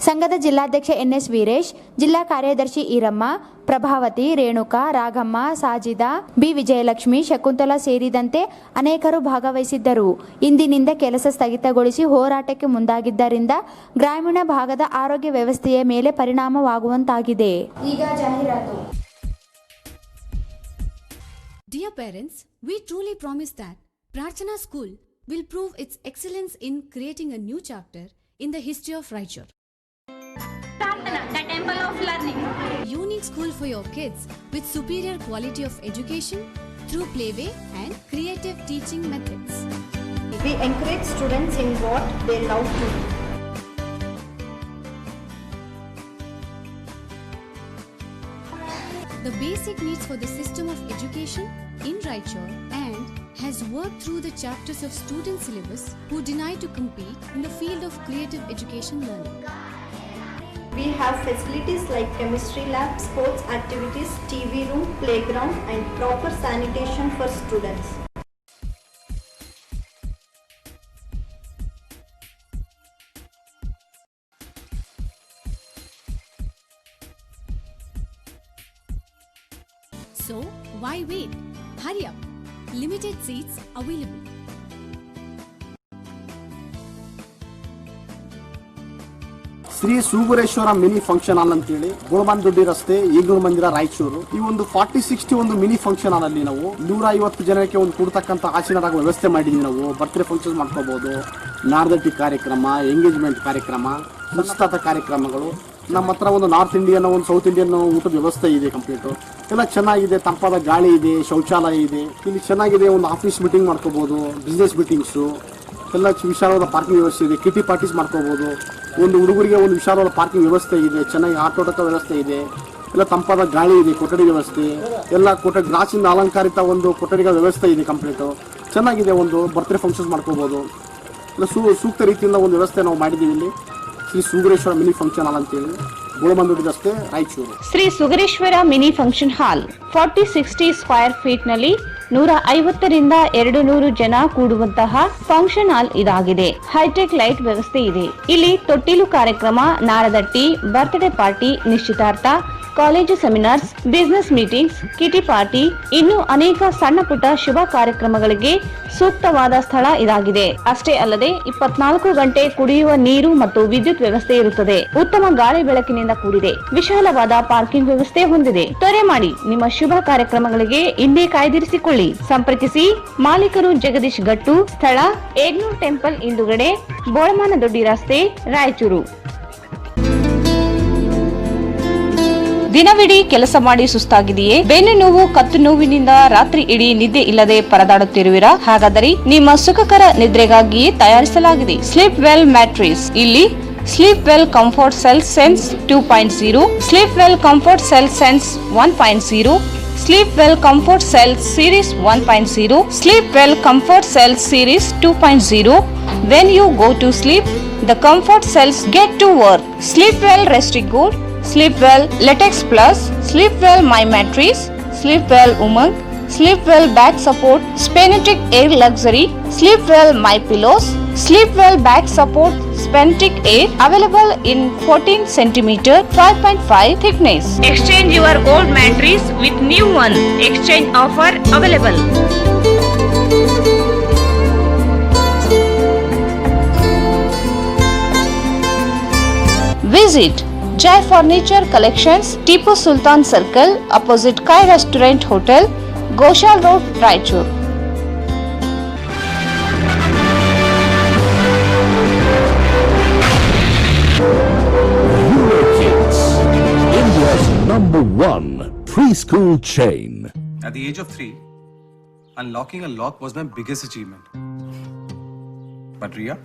ಸಂಘದ ಜಿಲ್ಲಾಧ್ಯಕ್ಷ NS ವೀರೇಶ್, ಜಿಲ್ಲಾ ಕಾರ್ಯದರ್ಶಿ ಈರಮ್ಮ, ಪ್ರಭಾವತಿ, ರೇಣುಕಾ, ರಾಘಮ್ಮ, ಸಾಜಿದಾ, ಬಿ ವಿಜಯಲಕ್ಷ್ಮಿ, ಶಕುಂತಲಾ ಸೇರಿದಂತೆ ಅನೇಕರು ಭಾಗವಹಿಸಿದ್ದರು. ಇಂದಿನಿಂದ ಕೆಲಸ ಸ್ಥಗಿತಗೊಳಿಸಿ ಹೋರಾಟಕ್ಕೆ ಮುಂದಾಗಿದ್ದರಿಂದ ಗ್ರಾಮೀಣ ಭಾಗದ ಆರೋಗ್ಯ ವ್ಯವಸ್ಥೆಯ ಮೇಲೆ ಪರಿಣಾಮವಾಗುವಂತಾಗಿದೆ. ಈಗ ಜಾಹೀರಾತು. Dear parents, we truly promise that Prarthana School will prove its excellence in creating a new chapter in the history of Raichur. Prarthana, the temple of learning. Unique school for your kids with superior quality of education through playway and creative teaching methods. We encourage students in what they love to do. The basic needs for the system of education in Raichur and has worked through the chapters of student syllabus who deny to compete in the field of creative education learning. We have facilities like chemistry lab, sports activities, TV room, playground and proper sanitation for students. So, why wait? Hurry up. Limited seats available. Shri Sugureshwara mini function hall ಅಂತೇಳಿ ಗೋಳಬಂದೊಡ್ಡಿ ರಸ್ತೆ ಈಗಲೂರು ಮಂದಿರ ರಾಯಚೂರು. ಈ ಒಂದು 40-60 ಒಂದು mini function ಹಾಲ್ ಅಲ್ಲಿ ನಾವು 150 ಜನಕ್ಕೆ ಒಂದು ಕೊಡ್ತಕ್ಕಂಥ ಆಸೀನರಾಗ ವ್ಯವಸ್ಥೆ ಮಾಡಿದೀವಿ. ನಾವು ಬರ್ತ್ಡೇ ಫಂಕ್ಷನ್ ಮಾಡ್ಕೋಬಹುದು, ನಾರ್ದಟ್ಟಿ ಕಾರ್ಯಕ್ರಮ, ಎಂಗೇಜ್ಮೆಂಟ್ ಕಾರ್ಯಕ್ರಮ, ನಿಶ್ಚಿತಾರ್ಥ ಕಾರ್ಯಕ್ರಮಗಳು. ನಮ್ಮ ಹತ್ರ ಒಂದು ನಾರ್ತ್ ಇಂಡಿಯನ್, ಒಂದು ಸೌತ್ ಇಂಡಿಯನ್ ಊಟದ ವ್ಯವಸ್ಥೆ ಇದೆ. ಕಂಪ್ಲೀಟ್ ಎಲ್ಲ ಚೆನ್ನಾಗಿದೆ. ತಂಪಾದ ಗಾಳಿ ಇದೆ, ಶೌಚಾಲಯ ಇದೆ. ಇಲ್ಲಿ ಚೆನ್ನಾಗಿದೆ. ಒಂದು ಆಫೀಸ್ ಮೀಟಿಂಗ್ ಮಾಡ್ಕೋಬಹುದು, ಬಿಸ್ನೆಸ್ ಮೀಟಿಂಗ್ಸು ಎಲ್ಲ ವಿಶಾಲವಾದ ಪಾರ್ಕಿಂಗ್ ವ್ಯವಸ್ಥೆ ಇದೆ. ಕಿಟಿ ಪಾರ್ಟೀಸ್ ಮಾಡ್ಕೋಬಹುದು. ಒಂದು ಹುಡುಗರಿಗೆ ಒಂದು ವಿಶಾಲವಾದ ಪಾರ್ಕಿಂಗ್ ವ್ಯವಸ್ಥೆ ಇದೆ. ಚೆನ್ನಾಗಿ ಆಟೋಟಕ ವ್ಯವಸ್ಥೆ ಇದೆ. ಎಲ್ಲ ತಂಪಾದ ಗಾಳಿ ಇದೆ. ಕೊಠಡಿ ವ್ಯವಸ್ಥೆ ಎಲ್ಲ ಗ್ಲಾಸಿಂದ ಅಲಂಕಾರಿತ ಒಂದು ಕೊಠಡಿಗಳ ವ್ಯವಸ್ಥೆ ಇದೆ. ಕಂಪ್ಲೀಟ್ ಚೆನ್ನಾಗಿದೆ. ಒಂದು ಬರ್ತ್ಡೇ ಫಂಕ್ಷನ್ಸ್ ಮಾಡ್ಕೋಬಹುದು. ಎಲ್ಲ ಸೂಕ್ತ ರೀತಿಯಿಂದ ಒಂದು ವ್ಯವಸ್ಥೆ ನಾವು ಮಾಡಿದ್ದೀವಿ. ಇಲ್ಲಿ Shri Sugareshwara mini function hall ಅಂತೇಳಿ ಗೋಳಬಂದೊಡ್ಡಿ ರಸ್ತೆ Raichur. Shri Sugareshwara mini function hall 40-60 square feet ನಲ್ಲಿ 150ರಿಂದ 200 ಜನ ಕೂಡುವಂತಹ ಫಂಕ್ಷನ್ ಹಾಲ್ ಇದಾಗಿದೆ. ಹೈಟೆಕ್ ಲೈಟ್ ವ್ಯವಸ್ಥೆ ಇದೆ. ಇಲ್ಲಿ ತೊಟ್ಟಿಲು ಕಾರ್ಯಕ್ರಮ, ನಾರದಟ್ಟಿ, ಬರ್ತ್ಡೇ ಪಾರ್ಟಿ, ನಿಶ್ಚಿತಾರ್ಥ, college seminars, business meetings, ಕಿಟಿ party, ಇನ್ನು ಅನೇಕ ಸಣ್ಣ ಪುಟ್ಟ ಶುಭ ಕಾರ್ಯಕ್ರಮಗಳಿಗೆ ಸೂಕ್ತವಾದ ಸ್ಥಳ ಇದಾಗಿದೆ. ಅಷ್ಟೇ ಅಲ್ಲದೆ 24 ಗಂಟೆ ಕುಡಿಯುವ ನೀರು ಮತ್ತು ವಿದ್ಯುತ್ ವ್ಯವಸ್ಥೆ ಇರುತ್ತದೆ. ಉತ್ತಮ ಗಾಳಿ ಬೆಳಕಿನಿಂದ ಕೂಡಿದೆ. ವಿಶಾಲವಾದ ಪಾರ್ಕಿಂಗ್ ವ್ಯವಸ್ಥೆ ಹೊಂದಿದೆ. ತ್ವರೆ ಮಾಡಿ, ನಿಮ್ಮ ಶುಭ ಕಾರ್ಯಕ್ರಮಗಳಿಗೆ ಇಂದೇ ಕಾಯ್ದಿರಿಸಿಕೊಳ್ಳಿ. ಸಂಪರ್ಕಿಸಿ. ಮಾಲೀಕರು ಜಗದೀಶ್ ಗಟ್ಟು, ಸ್ಥಳ ಏಗ್ನೂರ್ ಟೆಂಪಲ್ ಹಿಂದುಗಡೆ, ಬೋಳಮಾನದೊಡ್ಡಿ ರಸ್ತೆ, ರಾಯಚೂರು. ದಿನವಿಡೀ ಕೆಲಸ ಮಾಡಿ ಸುಸ್ತಾಗಿದೆಯೇ? ಬೆನ್ನು ನೋವು, ಕತ್ತು ನೋವಿನಿಂದ ರಾತ್ರಿ ಇಡೀ ನಿದ್ದೆ ಇಲ್ಲದೆ ಪರದಾಡುತ್ತಿರುವಿರಾ? ಹಾಗಾದರೆ ನಿಮ್ಮ ಸುಖಕರ ನಿದ್ರೆಗಾಗಿಯೇ ತಯಾರಿಸಲಾಗಿದೆ ಸ್ಲೀಪ್ ವೆಲ್ ಮ್ಯಾಟ್ರಿಸ್. ಇಲ್ಲಿ sleep well comfort cell sense 2.0, sleep well comfort cell sense 1.0, sleep well comfort cell series 1.0, sleep well comfort cell series 2.0. When you go to sleep, the comfort cells get to work. Sleep well Rest-Good, Sleep well Latex Plus, Sleep well My Mattress, Sleep well Umang, Sleep well Back Support, Spenetic Air Luxury, Sleep well My Pillows, Sleep well Back Support, Spenetic Air, available in 14 cm, 5.5 thickness. Exchange your old mattress with new one. Exchange offer available. Visit Jai Furniture Collections, Tipu Sultan Circle, opposite Kai Restaurant Hotel, Goshal Road, Raichur. Eurokids, India's #1 preschool chain. At the age of 3, unlocking a lock was my biggest achievement. But Ria,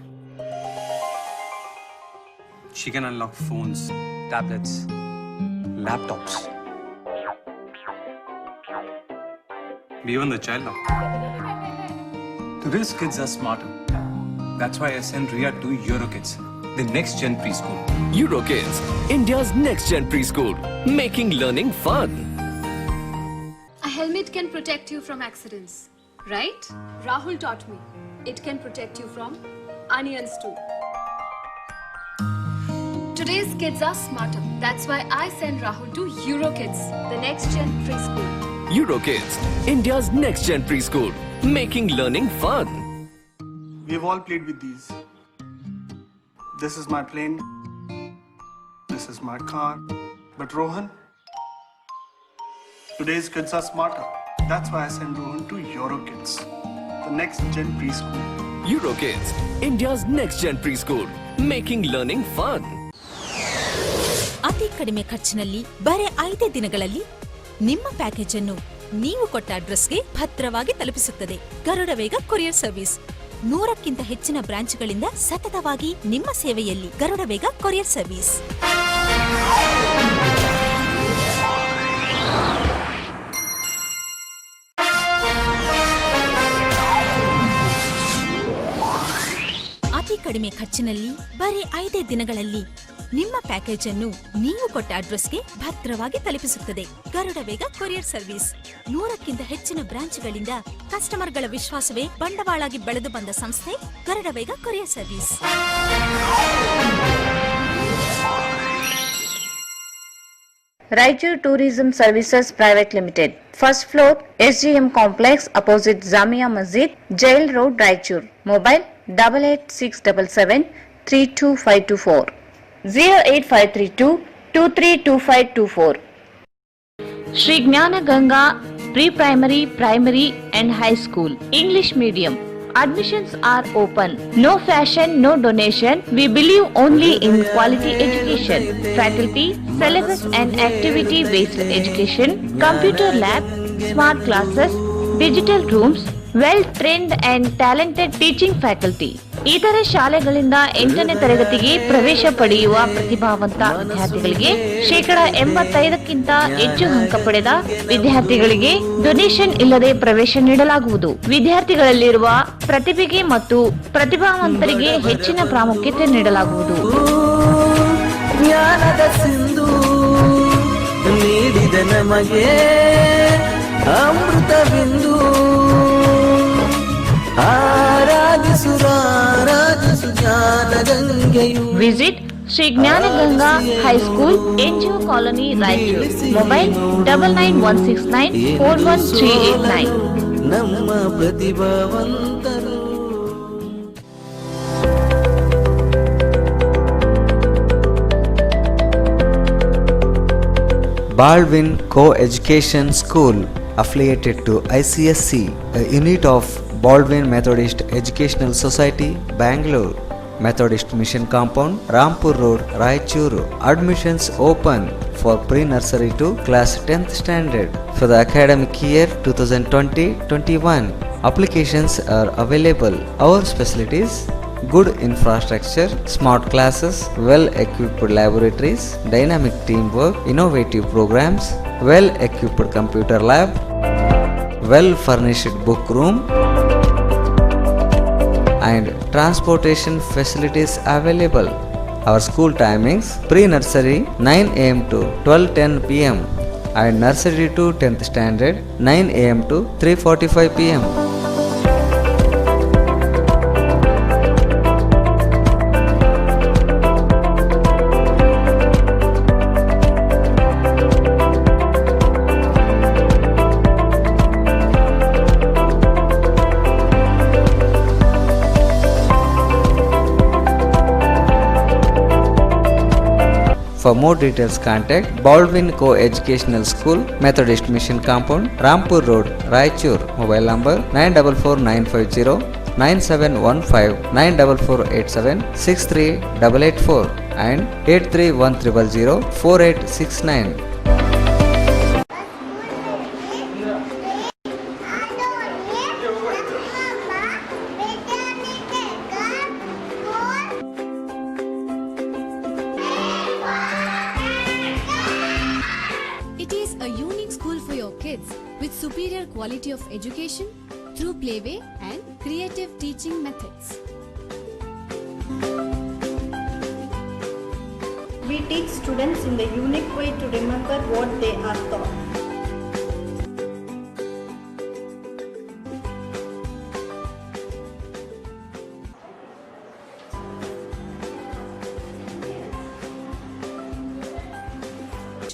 she can unlock phones, tablets, laptops, even the child lock. Today's kids are smarter. That's why I send Ria to Eurokids, the next gen preschool. Eurokids, India's next gen preschool, making learning fun. A helmet can protect you from accidents, right? Rahul taught me. It can protect you from onions too. Today's kids are smarter. That's why I send Rahul to Eurokids, the next gen preschool. Eurokids, India's next gen preschool, making learning fun. We've all played with these. This is my plane. This is my car. But Rohan, today's kids are smarter. That's why I send Rohan to Eurokids, the next gen preschool. Eurokids, India's next gen preschool, making learning fun. ಅತಿ ಕಡಿಮೆ ಖರ್ಚಿನಲ್ಲಿ ಬರೆ 5 ದಿನಗಳಲ್ಲಿ ನಿಮ್ಮ package ಅನ್ನು ನೀವು ಕೊಟ್ಟ ಅಡ್ರೆಸ್ಗೆ ಭದ್ರವಾಗಿ ತಲುಪಿಸುತ್ತದೆ ಗರುಡ ವೇಗ ಕೊರಿಯರ್ ಸರ್ವಿಸ್. 100ಕ್ಕಿಂತ ಹೆಚ್ಚಿನ ಬ್ರಾಂಚ್ಗಳಿಂದ ಸತತವಾಗಿ ನಿಮ್ಮ ಸೇವೆಯಲ್ಲಿ ಗರುಡ ವೇಗ ಕೊರಿಯರ್ ಸರ್ವಿಸ್. ಅತಿ ಕಡಿಮೆ ಖರ್ಚಿನಲ್ಲಿ ಬರೀ 5 ದಿನಗಳಲ್ಲಿ ನಿಮ್ಮ ಪ್ಯಾಕೇಜ್ ಅನ್ನು ನೀವು ಕೊಟ್ಟ ಅಡ್ರೆಸ್ಗೆ ಭದ್ರವಾಗಿ ತಲುಪಿಸುತ್ತದೆ ಗರುಡ ವೇಗ ಕೊರಿಯರ್ ಸರ್ವಿಸ್. 100ಕ್ಕಿಂತ ಹೆಚ್ಚಿನ ಬ್ರಾಂಚ್ಗಳಿಂದ ಕಸ್ಟಮರ್ಗಳ ವಿಶ್ವಾಸವೇ ಬಂಡವಾಳಾಗಿ ಬೆಳೆದು ಬಂದ ಸಂಸ್ಥೆ Garuda Vega courier service. Raichur Tourism Services Private Limited. First floor, SGM Complex opposite Zamia Masjid, Jail Road, Raichur. Mobile 8867732524 08532232524. Shri Gnana Ganga Pre-Primary, Primary and High School. English Medium. Admissions are open. No fashion, no donation. We believe only in quality education. Faculty, syllabus and activity-based education, computer lab, smart classes, digital rooms, well-trained and talented teaching faculty. ಇತರೆ ಶಾಲೆಗಳಿಂದ 8ನೇ ತರಗತಿಗೆ ಪ್ರವೇಶ ಪಡೆಯುವ ಪ್ರತಿಭಾವಂತ ವಿದ್ಯಾರ್ಥಿಗಳಿಗೆ 85% ಹೆಚ್ಚು ಅಂಕ ಪಡೆದ ವಿದ್ಯಾರ್ಥಿಗಳಿಗೆ ಡೊನೇಷನ್ ಇಲ್ಲದೆ ಪ್ರವೇಶ ನೀಡಲಾಗುವುದು. ವಿದ್ಯಾರ್ಥಿಗಳಲ್ಲಿರುವ ಪ್ರತಿಭೆಗೆ ಮತ್ತು ಪ್ರತಿಭಾವಂತರಿಗೆ ಹೆಚ್ಚಿನ ಪ್ರಾಮುಖ್ಯತೆ ನೀಡಲಾಗುವುದು. ಜ್ಞಾನದ ಸಿಂಧು ನೀಡಿದ ನಮಗೆ ಅಮೃತ ಬಿಂದು Visit Shri Gnana Ganga High School, NGO Colony, Raichur. Mobile 9916941389. ನಮ್ಮ ಪ್ರತಿಭಾವಂತರು. Baldwin Co-Education School affiliated to ICSC, a unit of Baldwin Methodist Educational Society, Bangalore. Methodist Mission Compound, Rampur Road, Raichuru. Admissions open for pre-nursery to class 10th standard for the academic year 2020-21. Applications are available. Our facilities: good infrastructure, smart classes, well-equipped laboratories, dynamic teamwork, innovative programs, well-equipped computer lab, well-furnished book room, and transportation facilities available. Our school timings: pre-nursery 9 am to 12:10 pm and nursery to 10th standard 9 am to 3:45 pm. For more details, contact Baldwin Co-Educational School, Methodist Mission Compound, Rampur Road, Raichur. Mobile number 944950 9715 94487 63884 and 831000 4869. It is a unique school for your kids with superior quality of education through playway and creative teaching methods. We teach students in the unique way to remember what they are taught.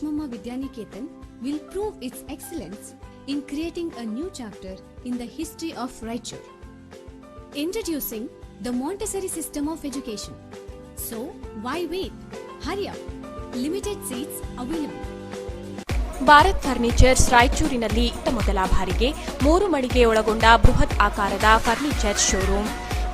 Mama Vidyaniketan will prove its excellence in creating a new chapter in the history of Raichur. Introducing the Montessori system of education. So, why wait? Hurry up! Limited seats available. Bharat furnitures ರಾಯಚೂರಿನಲ್ಲಿ ಮೊದಲ ಬಾರಿಗೆ 3 ಮಳಿಗೆ ಒಳಗೊಂಡ ಬೃಹತ್ ಆಕಾರದ furniture showroom.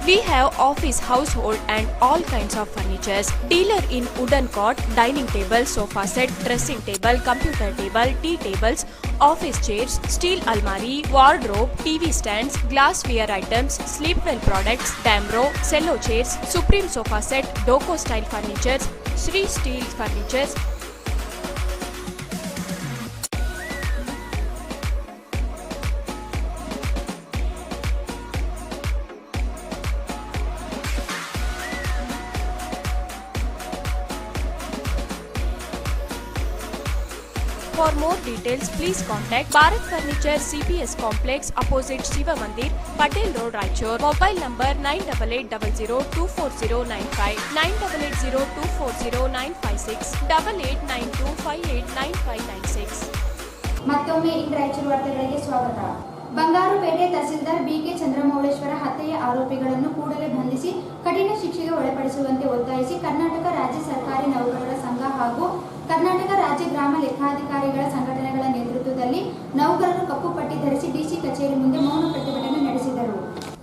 We have office, household and all kinds of furnitures. Dealer in wooden cot, dining table, sofa set, dressing table, computer table, tea tables, office chairs, steel almari, wardrobe, TV stands, glassware items, sleepwell products, Damro, cello chairs, Supreme sofa set, Doco style furnitures, Sri Steel furnitures. For more details, please contact Bharat Furniture CPS Complex opposite Shiva Mandir, Patel Road, Raichur. Mobile number 9880240959, 9880240956, 8892589596. ಮತ್ತೊಮ್ಮೆ ಇಂದು ರಾಯಚೂರು ವಾರ್ತೆಗಳಿಗೆ ಸ್ವಾಗತ. ಬಂಗಾರುಪೇಟೆ tahsildar BK Chandramouleshwara ಹತ್ಯೆಯ ಆರೋಪಿಗಳನ್ನು ಕೂಡಲೇ ಬಂಧಿಸಿ ಕಠಿಣ ಶಿಕ್ಷೆಗೆ ಒಳಪಡಿಸುವಂತೆ ಒತ್ತಾಯಿಸಿ ಕರ್ನಾಟಕ ರಾಜ್ಯ ಸರ್ಕಾರಿ ನೌಕರರ ಸಂಘ ಹಾಗೂ ಕರ್ನಾಟಕ ರಾಜ್ಯ ಗ್ರಾಮ ಲೆಕ್ಕಾಧಿಕಾರಿಗಳ ಸಂಘಟನೆಗಳ ನೇತೃತ್ವದಲ್ಲಿ ನೌಕರರು ಕಪ್ಪು ಪಟ್ಟಿ ಧರಿಸಿ ಡಿಸಿ ಕಚೇರಿ ಮುಂದೆ ಮೌನ ಪ್ರತಿಭಟನೆ ನಡೆಸಿದರು.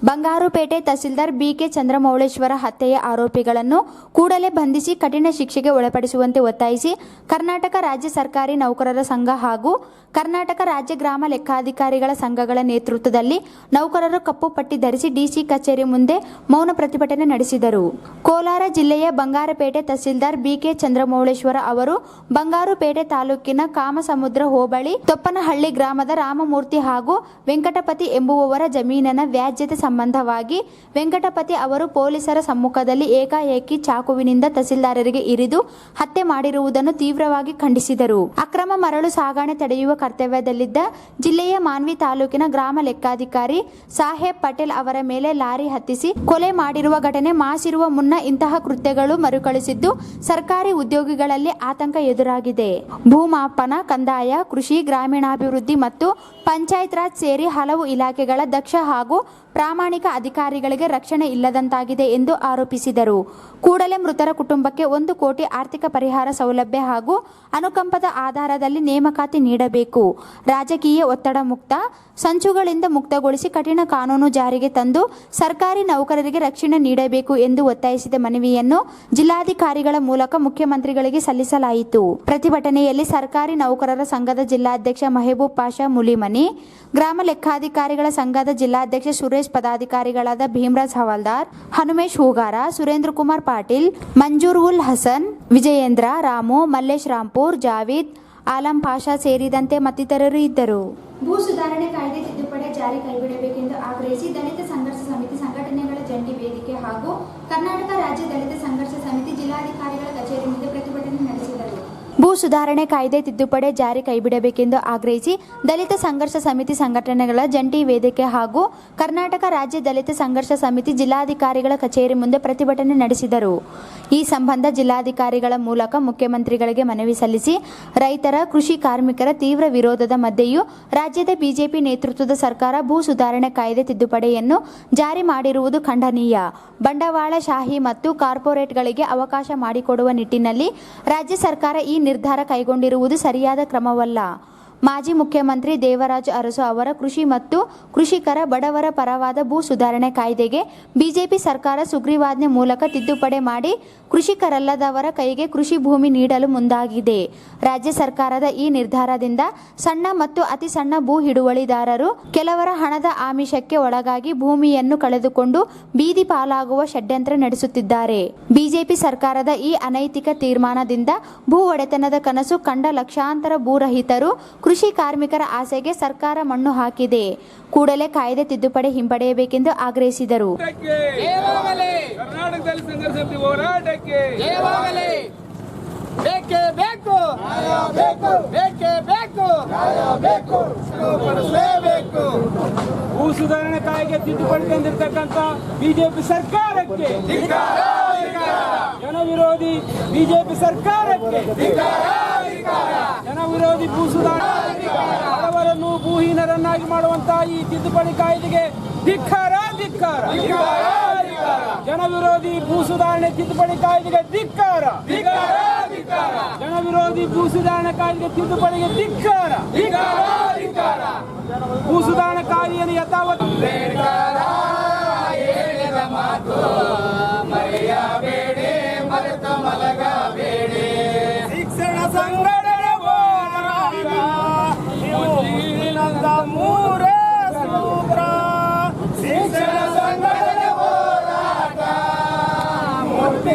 ಬಂಗಾರುಪೇಟೆ ತಹಸೀಲ್ದಾರ್ ಬಿಕೆ ಚಂದ್ರಮೌಳೇಶ್ವರ ಹತ್ಯೆಯ ಆರೋಪಿಗಳನ್ನು ಕೂಡಲೇ ಬಂಧಿಸಿ ಕಠಿಣ ಶಿಕ್ಷೆಗೆ ಒಳಪಡಿಸುವಂತೆ ಒತ್ತಾಯಿಸಿ ಕರ್ನಾಟಕ ರಾಜ್ಯ ಸರ್ಕಾರಿ ನೌಕರರ ಸಂಘ ಹಾಗೂ ಕರ್ನಾಟಕ ರಾಜ್ಯ ಗ್ರಾಮ ಲೆಕ್ಕಾಧಿಕಾರಿಗಳ ಸಂಘಗಳ ನೇತೃತ್ವದಲ್ಲಿ ನೌಕರರು ಕಪ್ಪು ಪಟ್ಟಿ ಧರಿಸಿ ಡಿಸಿ ಕಚೇರಿ ಮುಂದೆ ಮೌನ ಪ್ರತಿಭಟನೆ ನಡೆಸಿದರು. ಕೋಲಾರ ಜಿಲ್ಲೆಯ ಬಂಗಾರಪೇಟೆ ತಹಸೀಲ್ದಾರ್ ಬಿಕೆ ಚಂದ್ರಮೌಳೇಶ್ವರ ಅವರು ಬಂಗಾರುಪೇಟೆ ತಾಲೂಕಿನ ಕಾಮಸಮುದ್ರ ಹೋಬಳಿ ತೊಪ್ಪನಹಳ್ಳಿ ಗ್ರಾಮದ ರಾಮಮೂರ್ತಿ ಹಾಗೂ ವೆಂಕಟಪತಿ ಎಂಬುವವರ ಜಮೀನಿನ ವ್ಯಾಜ್ಯತೆ ಸಂಬಂಧವಾಗಿ ವೆಂಕಟಪತಿ ಅವರು ಪೊಲೀಸರ ಸಮ್ಮುಖದಲ್ಲಿ ಏಕಾಏಕಿ ಚಾಕುವಿನಿಂದ ತಹಸೀಲ್ದಾರರಿಗೆ ಇರಿದು ಹತ್ಯೆ ಮಾಡಿರುವುದನ್ನು ತೀವ್ರವಾಗಿ ಖಂಡಿಸಿದರು. ಅಕ್ರಮ ಮರಳು ಸಾಗಣೆ ತಡೆಯುವ ಕರ್ತವ್ಯದಲ್ಲಿದ್ದ ಜಿಲ್ಲೆಯ ಮಾನ್ವಿ ತಾಲೂಕಿನ ಗ್ರಾಮ ಲೆಕ್ಕಾಧಿಕಾರಿ ಸಾಹೇಬ್ ಪಟೇಲ್ ಅವರ ಮೇಲೆ ಲಾರಿ ಹತ್ತಿಸಿ ಕೊಲೆ ಮಾಡಿರುವ ಘಟನೆ ಮಾಸಿರುವ ಮುನ್ನ ಇಂತಹ ಕೃತ್ಯಗಳು ಮರುಕಳಿಸಿದ್ದು ಸರ್ಕಾರಿ ಉದ್ಯೋಗಿಗಳಲ್ಲಿ ಆತಂಕ ಎದುರಾಗಿದೆ. ಭೂಮಾಪನ, ಕಂದಾಯ, ಕೃಷಿ, ಗ್ರಾಮೀಣಾಭಿವೃದ್ಧಿ ಮತ್ತು ಪಂಚಾಯತ್ ರಾಜ್ ಸೇರಿ ಹಲವು ಇಲಾಖೆಗಳ ದಕ್ಷ ಹಾಗೂ ಪ್ರಾಮಾಣಿಕ ಅಧಿಕಾರಿಗಳಿಗೆ ರಕ್ಷಣೆ ಇಲ್ಲದಂತಾಗಿದೆ ಎಂದು ಆರೋಪಿಸಿದರು. ಕೂಡಲೇ ಮೃತರ ಕುಟುಂಬಕ್ಕೆ 1 ಕೋಟಿ ಆರ್ಥಿಕ ಪರಿಹಾರ ಸೌಲಭ್ಯ ಹಾಗೂ ಅನುಕಂಪದ ಆಧಾರದಲ್ಲಿ ನೇಮಕಾತಿ ನೀಡಬೇಕು. ರಾಜಕೀಯ ಒತ್ತಡ ಮುಕ್ತ, ಸಂಚುಗಳಿಂದ ಮುಕ್ತಗೊಳಿಸಿ ಕಠಿಣ ಕಾನೂನು ಜಾರಿಗೆ ತಂದು ಸರ್ಕಾರಿ ನೌಕರರಿಗೆ ರಕ್ಷಣೆ ನೀಡಬೇಕು ಎಂದು ಒತ್ತಾಯಿಸಿದ ಮನವಿಯನ್ನು ಜಿಲ್ಲಾಧಿಕಾರಿಗಳ ಮೂಲಕ ಮುಖ್ಯಮಂತ್ರಿಗಳಿಗೆ ಸಲ್ಲಿಸಲಾಯಿತು. ಪ್ರತಿಭಟನೆಯಲ್ಲಿ ಸರ್ಕಾರಿ ನೌಕರರ ಸಂಘದ ಜಿಲ್ಲಾಧ್ಯಕ್ಷ ಮೆಹಬೂಬ್ ಪಾಷಾ ಮುಲಿಮನಿ, ಗ್ರಾಮ ಲೆಕ್ಕಾಧಿಕಾರಿಗಳ ಸಂಘದ ಜಿಲ್ಲಾಧ್ಯಕ್ಷ ಸುರೇಶ್, ಪದಾಧಿಕಾರಿಗಳಾದ ಭೀಮರಾಜ್ ಹವಾಲ್ದಾರ್, ಹನುಮೇಶ್ ಹೂಗಾರ, ಸುರೇಂದ್ರ ಕುಮಾರ್ ಪಾಟೀಲ್, ಮಂಜೂರ್ ಉಲ್ ಹಸನ್, ವಿಜಯೇಂದ್ರ, ರಾಮು, ಮಲ್ಲೇಶ್ ರಾಂಪುರ್, ಜಾವೀದ್, ಆಲಂ ಪಾಷಾ ಸೇರಿದಂತೆ ಮತ್ತಿತರರು ಇದ್ದರು. ಭೂ ಸುಧಾರಣೆ ಕಾಯ್ದೆ ತಿದ್ದುಪಡಿ ಜಾರಿ ಕೈಬಿಡಬೇಕೆಂದು ಆಗ್ರಹಿಸಿ ದಲಿತ ಸಂಘರ್ಷ ಸಮಿತಿ ಸಂಘಟನೆಗಳ ಜಂಟಿ ವೇದಿಕೆ ಹಾಗೂ ಕರ್ನಾಟಕ ರಾಜ್ಯ ದಲಿತ ಸಂಘರ್ಷ ಸಮಿತಿ ಜಿಲ್ಲಾಧಿಕಾರಿಗಳ ಕಚೇರಿ ಮುಂದೆ ಪ್ರತಿಭಟನೆ ನಡೆಸಿದರು. ಭೂ ಸುಧಾರಣೆ ಕಾಯ್ದೆ ತಿದ್ದುಪಡಿ ಜಾರಿ ಕೈಬಿಡಬೇಕೆಂದು ಆಗ್ರಹಿಸಿ ದಲಿತ ಸಂಘರ್ಷ ಸಮಿತಿ ಸಂಘಟನೆಗಳ ಜಂಟಿ ವೇದಿಕೆ ಹಾಗೂ ಕರ್ನಾಟಕ ರಾಜ್ಯ ದಲಿತ ಸಂಘರ್ಷ ಸಮಿತಿ ಜಿಲ್ಲಾಧಿಕಾರಿಗಳ ಕಚೇರಿ ಮುಂದೆ ಪ್ರತಿಭಟನೆ ನಡೆಸಿದರು. ಈ ಸಂಬಂಧ ಜಿಲ್ಲಾಧಿಕಾರಿಗಳ ಮೂಲಕ ಮುಖ್ಯಮಂತ್ರಿಗಳಿಗೆ ಮನವಿ ಸಲ್ಲಿಸಿ ರೈತರ, ಕೃಷಿ ಕಾರ್ಮಿಕರ ತೀವ್ರ ವಿರೋಧದ ಮಧ್ಯೆಯೂ ರಾಜ್ಯದ ಬಿಜೆಪಿ ನೇತೃತ್ವದ ಸರ್ಕಾರ ಭೂ ಸುಧಾರಣೆ ಕಾಯ್ದೆ ತಿದ್ದುಪಡಿಯನ್ನು ಜಾರಿ ಮಾಡಿರುವುದು ಖಂಡನೀಯ. ಬಂಡವಾಳಶಾಹಿ ಮತ್ತು ಕಾರ್ಪೊರೇಟ್ಗಳಿಗೆ ಅವಕಾಶ ಮಾಡಿಕೊಡುವ ನಿಟ್ಟಿನಲ್ಲಿ ರಾಜ್ಯ ಸರ್ಕಾರ ಈ ನಿರ್ಧಾರ ಕೈಗೊಂಡಿರುವುದು ಸರಿಯಾದ ಕ್ರಮವಲ್ಲ. ಮಾಜಿ ಮುಖ್ಯಮಂತ್ರಿ ದೇವರಾಜ ಅರಸು ಅವರ ಕೃಷಿ ಮತ್ತು ಕೃಷಿಕರ ಬಡವರ ಪರವಾದ ಭೂ ಸುಧಾರಣೆ ಕಾಯ್ದೆಗೆ ಬಿಜೆಪಿ ಸರ್ಕಾರ ಸುಗ್ರೀವಾಜ್ಞೆ ಮೂಲಕ ತಿದ್ದುಪಡಿ ಮಾಡಿ ಕೃಷಿಕರಲ್ಲದವರ ಕೈಗೆ ಕೃಷಿ ಭೂಮಿ ನೀಡಲು ಮುಂದಾಗಿದೆ. ರಾಜ್ಯ ಸರ್ಕಾರದ ಈ ನಿರ್ಧಾರದಿಂದ ಸಣ್ಣ ಮತ್ತು ಅತಿ ಸಣ್ಣ ಭೂ ಹಿಡುವಳಿದಾರರು ಕೆಲವರ ಹಣದ ಆಮಿಷಕ್ಕೆ ಒಳಗಾಗಿ ಭೂಮಿಯನ್ನು ಕಳೆದುಕೊಂಡು ಬೀದಿ ಪಾಲಾಗುವ ಷಡ್ಯಂತ್ರ ನಡೆಸುತ್ತಿದ್ದಾರೆ. ಬಿಜೆಪಿ ಸರ್ಕಾರದ ಈ ಅನೈತಿಕ ತೀರ್ಮಾನದಿಂದ ಭೂ ಒಡೆತನದ ಕನಸು ಕಂಡ ಲಕ್ಷಾಂತರ ಭೂರಹಿತರು, ಕೃಷಿ ಕಾರ್ಮಿಕರ ಆಸೆಗೆ ಸರ್ಕಾರ ಮಣ್ಣು ಹಾಕಿದೆ. ಕೂಡಲೇ ಕಾಯ್ದೆ ತಿದ್ದುಪಡಿ ಹಿಂಪಡೆಯಬೇಕೆಂದು ಆಗ್ರಹಿಸಿದರು. ಕರ್ನಾಟಕದಲ್ಲಿ ಸಂಘರ್ಷ ಸಮಿತಿ ಹೋರಾಟಕ್ಕೆ ಬೇಕೇ ಬೇಕು, ಬೇಕೇ ಬೇಕು, ಪಡಿಸಲೇಬೇಕು. ಭೂ ಸುಧಾರಣೆ ಕಾಯ್ದೆ ತಿದ್ದುಪಡಿ ತಂದಿರತಕ್ಕಂತ ಬಿಜೆಪಿ ಸರ್ಕಾರಕ್ಕೆ, ಜನ ವಿರೋಧಿ ಬಿಜೆಪಿ ಸರ್ಕಾರಕ್ಕೆ, ಜನ ವಿರೋಧಿ ಭೂ ಸುಧಾರಣೆ ಬಡವರನ್ನು ಭೂಹೀನರನ್ನಾಗಿ ಮಾಡುವಂತಹ ಈ ತಿದ್ದುಪಡಿ ಕಾಯ್ದೆಗೆ ಧಿಕ್ಕಾರ, ಧಿಕ್ಕಾರ. ಜನ ವಿರೋಧಿ ಭೂ ಸುಧಾರಣೆ ತಿದ್ದುಪಡಿ ಕಾಯ್ದೆಗೆ ಧಿಕ್ಕಾರ, ಜನ ವಿರೋಧಿ ಭೂ ಸುಧಾರಣೆ ಕಾಯ್ದೆಗೆ ತಿದ್ದುಪಡಿಗೆ ಧಿಕ್ಕಾರ. ಭೂ ಸುಧಾರಣೆ ಕಾಯ್ದೆಯನ್ನು ಯಥಾವತ್ ಹೇಳಿದ ಮಾತು ಮರೆಯಬೇಡಿ, ಮರೆತ ಮಲಗಬೇಡಿ. ಶಿಕ್ಷಣ ಸಂಘಟನೆ ಹೋರಾಟ ಮೂರೇ ಸೂತ್ರ. ಶಿಕ್ಷಣ ಸಂಘಟನೆ ಹೋರಾಟ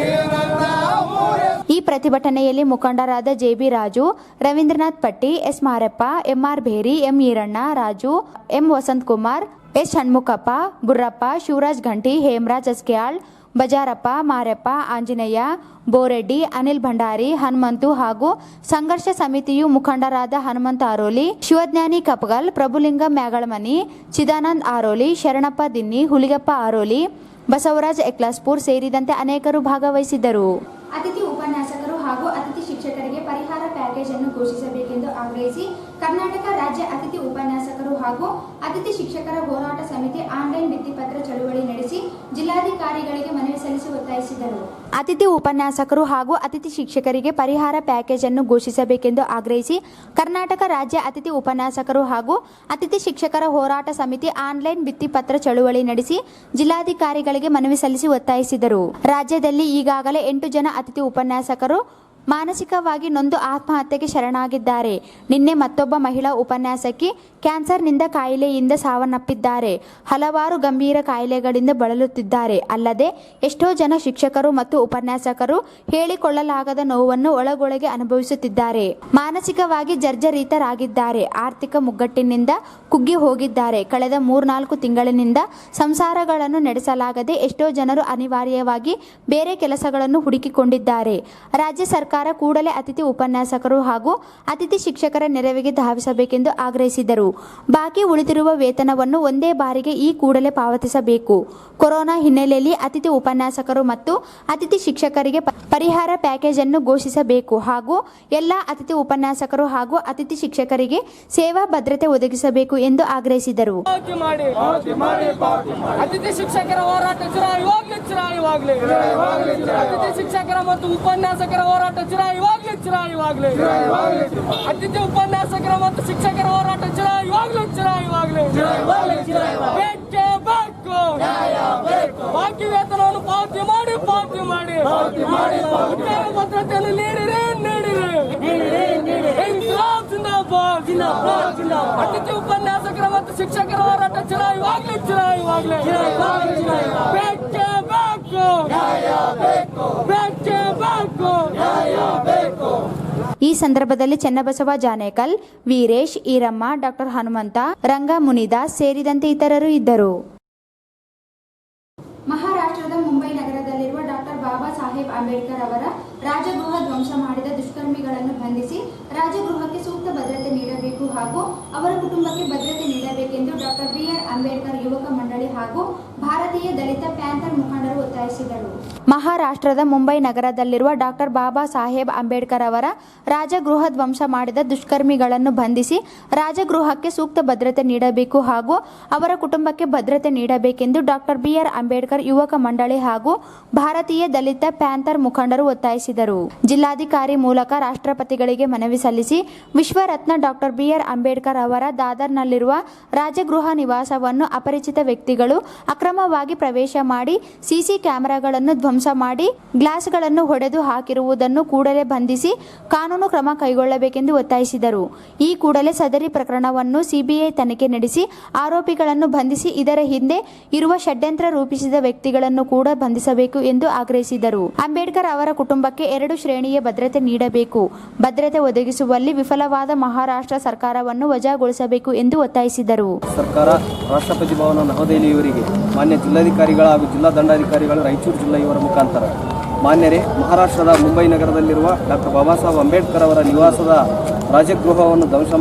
ಈ ಪ್ರತಿಭಟನೆಯಲ್ಲಿ ಮುಖಂಡರಾದ JB Raju, Ravindranath Patti, S Marappa, MR Bheri, M Eranna, Raju, M Vasanth Kumar, S Shanmukhappa, Burrappa, Shivaraj Ghanti, Hemaraj Askyal, Bajarappa, Mareppa, Anjaneya, Boreddy, Anil Bhandari, Hanumanthu ಹಾಗೂ ಸಂಘರ್ಷ ಸಮಿತಿಯು ಮುಖಂಡರಾದ ಹನುಮಂತ ಆರೋಲಿ, ಶಿವಜ್ಞಾನಿ ಕಪಗಲ್, ಪ್ರಭುಲಿಂಗ ಮ್ಯಾಗಳಮನಿ, ಚಿದಾನಂದ್ ಆರೋಲಿ, ಶರಣಪ್ಪ ದಿನ್ನಿ, ಹುಲಿಗಪ್ಪ ಆರೋಲಿ, ಬಸವರಾಜ್ ಎಕ್ಲಾಸ್ಪುರ್ ಸೇರಿದಂತೆ ಅನೇಕರು ಭಾಗವಹಿಸಿದ್ದರು. ಅತಿಥಿ ಉಪನ್ಯಾಸಕರು ಹಾಗೂ ಅತಿಥಿ ಶಿಕ್ಷಕರಿಗೆ ಪರಿಹಾರ ಪ್ಯಾಕೇಜ್ ಅನ್ನು ಘೋಷಿಸಬೇಕೆಂದು ಆಗ್ರಹಿಸಿ ಕರ್ನಾಟಕ ರಾಜ್ಯ ಅತಿಥಿ ಉಪನ್ಯಾಸಕರು ಹಾಗೂ ಅತಿಥಿ ಶಿಕ್ಷಕರ ಹೋರಾಟ ಸಮಿತಿ ಆನ್ಲೈನ್ ಭಿತ್ತಿಪತ್ರ ಚಳುವಳಿ ನಡೆಸಿ ಜಿಲ್ಲಾಧಿಕಾರಿಗಳಿಗೆ ಮನವಿ ಸಲ್ಲಿಸಿ ಒತ್ತಾಯಿಸಿದರು. ಅತಿಥಿ ಉಪನ್ಯಾಸಕರು ಹಾಗೂ ಅತಿಥಿ ಶಿಕ್ಷಕರಿಗೆ ಪರಿಹಾರ ಪ್ಯಾಕೇಜ್ ಅನ್ನು ಘೋಷಿಸಬೇಕೆಂದು ಆಗ್ರಹಿಸಿ ಕರ್ನಾಟಕ ರಾಜ್ಯ ಅತಿಥಿ ಉಪನ್ಯಾಸಕರು ಹಾಗೂ ಅತಿಥಿ ಶಿಕ್ಷಕರ ಹೋರಾಟ ಸಮಿತಿ ಆನ್ಲೈನ್ ಭಿತ್ತಿಪತ್ರ ಚಳುವಳಿ ನಡೆಸಿ ಜಿಲ್ಲಾಧಿಕಾರಿಗಳಿಗೆ ಮನವಿ ಸಲ್ಲಿಸಿ ಒತ್ತಾಯಿಸಿದರು. ರಾಜ್ಯದಲ್ಲಿ ಈಗಾಗಲೇ 8 ಜನ ಅತಿಥಿ ಉಪನ್ಯಾಸಕರು ಮಾನಸಿಕವಾಗಿ ನೊಂದು ಆತ್ಮಹತ್ಯೆಗೆ ಶರಣಾಗಿದ್ದಾರೆ. ನಿನ್ನೆ ಮತ್ತೊಬ್ಬ ಮಹಿಳಾ ಉಪನ್ಯಾಸಕಿ ಕ್ಯಾನ್ಸರ್ನಿಂದ ಕಾಯಿಲೆಯಿಂದ ಸಾವನ್ನಪ್ಪಿದ್ದಾರೆ. ಹಲವಾರು ಗಂಭೀರ ಕಾಯಿಲೆಗಳಿಂದ ಬಳಲುತ್ತಿದ್ದಾರೆ. ಅಲ್ಲದೆ ಎಷ್ಟೋ ಜನ ಶಿಕ್ಷಕರು ಮತ್ತು ಉಪನ್ಯಾಸಕರು ಹೇಳಿಕೊಳ್ಳಲಾಗದ ನೋವನ್ನು ಒಳಗೊಳಗೆ ಅನುಭವಿಸುತ್ತಿದ್ದಾರೆ. ಮಾನಸಿಕವಾಗಿ ಜರ್ಜರಿತರಾಗಿದ್ದಾರೆ. ಆರ್ಥಿಕ ಮುಗ್ಗಟ್ಟಿನಿಂದ ಕುಗ್ಗಿ ಹೋಗಿದ್ದಾರೆ. ಕಳೆದ 3-4 ತಿಂಗಳಿನಿಂದ ಸಂಸಾರಗಳನ್ನು ನಡೆಸಲಾಗದೆ ಎಷ್ಟೋ ಜನರು ಅನಿವಾರ್ಯವಾಗಿ ಬೇರೆ ಕೆಲಸಗಳನ್ನು ಹುಡುಕಿಕೊಂಡಿದ್ದಾರೆ. ರಾಜ್ಯ ಸರ್ಕಾರ ಕೂಡಲೇ ಅತಿಥಿ ಉಪನ್ಯಾಸಕರು ಹಾಗೂ ಅತಿಥಿ ಶಿಕ್ಷಕರ ನೆರವಿಗೆ ಧಾವಿಸಬೇಕೆಂದು ಆಗ್ರಹಿಸಿದರು. ಬಾಕಿ ಉಳಿದಿರುವ ವೇತನವನ್ನು ಒಂದೇ ಬಾರಿಗೆ ಈ ಕೂಡಲೇ ಪಾವತಿಸಬೇಕು. ಕೊರೋನಾ ಹಿನ್ನೆಲೆಯಲ್ಲಿ ಅತಿಥಿ ಉಪನ್ಯಾಸಕರು ಮತ್ತು ಅತಿಥಿ ಶಿಕ್ಷಕರಿಗೆ ಪರಿಹಾರ ಪ್ಯಾಕೇಜ್ ಅನ್ನು ಘೋಷಿಸಬೇಕು ಹಾಗೂ ಎಲ್ಲ ಅತಿಥಿ ಉಪನ್ಯಾಸಕರು ಹಾಗೂ ಅತಿಥಿ ಶಿಕ್ಷಕರಿಗೆ ಸೇವಾ ಭದ್ರತೆ ಒದಗಿಸಬೇಕು ಎಂದು ಆಗ್ರಹಿಸಿದರು. ಅತಿಥಿ ಶಿಕ್ಷಕರ ಹೋರಾಟ ಚಿರಾಯಿವಾಗ್ಲಿ ಅತಿಥಿ ಶಿಕ್ಷಕರ ಮತ್ತು ಉಪನ್ಯಾಸಕರ ಹೋರಾಟ ಚಿರಾಯಿವಾಗ್ಲಿ ಅತಿಥಿ ಉಪನ್ಯಾಸಕರ ಮತ್ತು ಶಿಕ್ಷಕರ ಹೋರಾಟ ಚಿರಾಯಿವಾಗ್ಲಿ ಬೇಕೇ ಬೇಕು. ಬಾಕಿ ವೇತನವನ್ನು ಪಾವತಿ ಮಾಡಿ ಉದ್ಯೋಗ ಭದ್ರತೆಯನ್ನು ನೀಡಿರಿ. ಅತಿಥಿ ಉಪನ್ಯಾಸಕರ ಮತ್ತು ಶಿಕ್ಷಕರ ಹೋರಾಟ ಚಿರಾಯಿವಾಗ್ಲಿ ಬೇಕೇ ಬೇಕು. ಈ ಸಂದರ್ಭದಲ್ಲಿ ಚೆನ್ನಬಸವ ಜಾನೇಕಲ್, ವೀರೇಶ್, ಈರಮ್ಮ, ಡಾಕ್ಟರ್ ಹನುಮಂತ, ರಂಗ ಮುನಿದಾಸ್ ಸೇರಿದಂತೆ ಇತರರು ಇದ್ದರು. ಮಹಾರಾಷ್ಟ್ರದ ಮುಂಬೈ ನಗರದಲ್ಲಿರುವ ಡಾಕ್ಟರ್ ಬಾಬಾ ಸಾಹೇಬ್ ಅಂಬೇಡ್ಕರ್ ಅವರ ರಾಜಗೃಹ ಧ್ವಂಸ ಮಾಡಿದ ದುಷ್ಕರ್ಮಿಗಳನ್ನು ಬಂಧಿಸಿ ರಾಜಗೃಹಕ್ಕೆ ಸೂಕ್ತ ಭದ್ರತೆ ನೀಡಬೇಕು ಹಾಗೂ ಅವರ ಕುಟುಂಬಕ್ಕೆ ಭದ್ರತೆ ನೀಡಬೇಕೆಂದು ಡಾಕ್ಟರ್ BR ಅಂಬೇಡ್ಕರ್ ಯುವಕ ಮಂಡಳಿ ಹಾಗೂ ಭಾರತೀಯ ದಲಿತ ಪ್ಯಾಂಥರ್ ಮುಖಂಡರು ಒತ್ತಾಯಿಸಿದರು. ಮಹಾರಾಷ್ಟ್ರದ ಮುಂಬೈ ನಗರದಲ್ಲಿರುವ ಡಾಕ್ಟರ್ ಬಾಬಾ ಸಾಹೇಬ್ ಅಂಬೇಡ್ಕರ್ ಅವರ ರಾಜಗೃಹ ಧ್ವಂಸ ಮಾಡಿದ ದುಷ್ಕರ್ಮಿಗಳನ್ನು ಬಂಧಿಸಿ ರಾಜಗೃಹಕ್ಕೆ ಸೂಕ್ತ ಭದ್ರತೆ ನೀಡಬೇಕು ಹಾಗೂ ಅವರ ಕುಟುಂಬಕ್ಕೆ ಭದ್ರತೆ ನೀಡಬೇಕೆಂದು ಡಾಕ್ಟರ್ BR ಅಂಬೇಡ್ಕರ್ ಯುವಕ ಮಂಡಳಿ ಹಾಗೂ ಭಾರತೀಯ ದಲಿತ ಪ್ಯಾಂಥರ್ ಮುಖಂಡರು ಒತ್ತಾಯಿಸಿದರು. ಜಿಲ್ಲಾಧಿಕಾರಿ ಮೂಲಕ ರಾಷ್ಟ್ರಪತಿಗಳಿಗೆ ಮನವಿ ಸಲ್ಲಿಸಿ ವಿಶ್ವರತ್ನ ಡಾಕ್ಟರ್ BR ಅಂಬೇಡ್ಕರ್ ಅವರ ದಾದರ್ನಲ್ಲಿರುವ ರಾಜಗೃಹ ನಿವಾಸವನ್ನು ಅಪರಿಚಿತ ವ್ಯಕ್ತಿಗಳು ಅಕ್ರಮವಾಗಿ ಪ್ರವೇಶ ಮಾಡಿ ಸಿಸಿ ಕ್ಯಾಮೆರಾಗಳನ್ನು ಧ್ವಂಸ ಮಾಡಿ ಗ್ಲಾಸ್ಗಳನ್ನು ಹೊಡೆದು ಹಾಕಿರುವುದನ್ನು ಕೂಡಲೇ ಬಂಧಿಸಿ ಕಾನೂನು ಕ್ರಮ ಕೈಗೊಳ್ಳಬೇಕೆಂದು ಒತ್ತಾಯಿಸಿದರು. ಈ ಕೂಡಲೇ ಸದರಿ ಪ್ರಕರಣವನ್ನು CBI ತನಿಖೆ ನಡೆಸಿ ಆರೋಪಿಗಳನ್ನು ಬಂಧಿಸಿ ಇದರ ಹಿಂದೆ ಇರುವ ಷಡ್ಯಂತ್ರ ರೂಪಿಸಿದ ವ್ಯಕ್ತಿಗಳನ್ನು ಕೂಡ ಬಂಧಿಸಬೇಕು ಎಂದು ಆಗ್ರಹಿಸಿದರು. ಅಂಬೇಡ್ಕರ್ ಅವರ ಕುಟುಂಬಕ್ಕೆ 2 ಶ್ರೇಣಿಯ ಭದ್ರತೆ ನೀಡಬೇಕು. ಭದ್ರತೆ ಒದಗಿಸುವಲ್ಲಿ ವಿಫಲವಾದ ಮಹಾರಾಷ್ಟ್ರ ಸರ್ಕಾರವನ್ನು ವಜಾಗೊಳಿಸಬೇಕು ಎಂದು ಒತ್ತಾಯಿಸಿದರು. ಸರ್ಕಾರ ರಾಷ್ಟ್ರಪತಿ ಭವನ ನವದೆಹಲಿ ಇವರಿಗೆ ಮಾನ್ಯ ಜಿಲ್ಲಾಧಿಕಾರಿಗಳ ಹಾಗೂ ಜಿಲ್ಲಾ ದಂಡಾಧಿಕಾರಿಗಳು ರಾಯಚೂರು ಜಿಲ್ಲಾ ಇವರ ಮುಖಾಂತರ ಮಾನ್ಯರೇ, ಮಹಾರಾಷ್ಟ್ರದ ಮುಂಬೈ ನಗರದಲ್ಲಿರುವ ಡಾಕ್ಟರ್ ಬಾಬಾ ಸಾಹೇಬ್ ಅಂಬೇಡ್ಕರ್ ಅವರ ನಿವಾಸದ ರಾಜಗೃಹವನ್ನು ಧ್ವಂಸ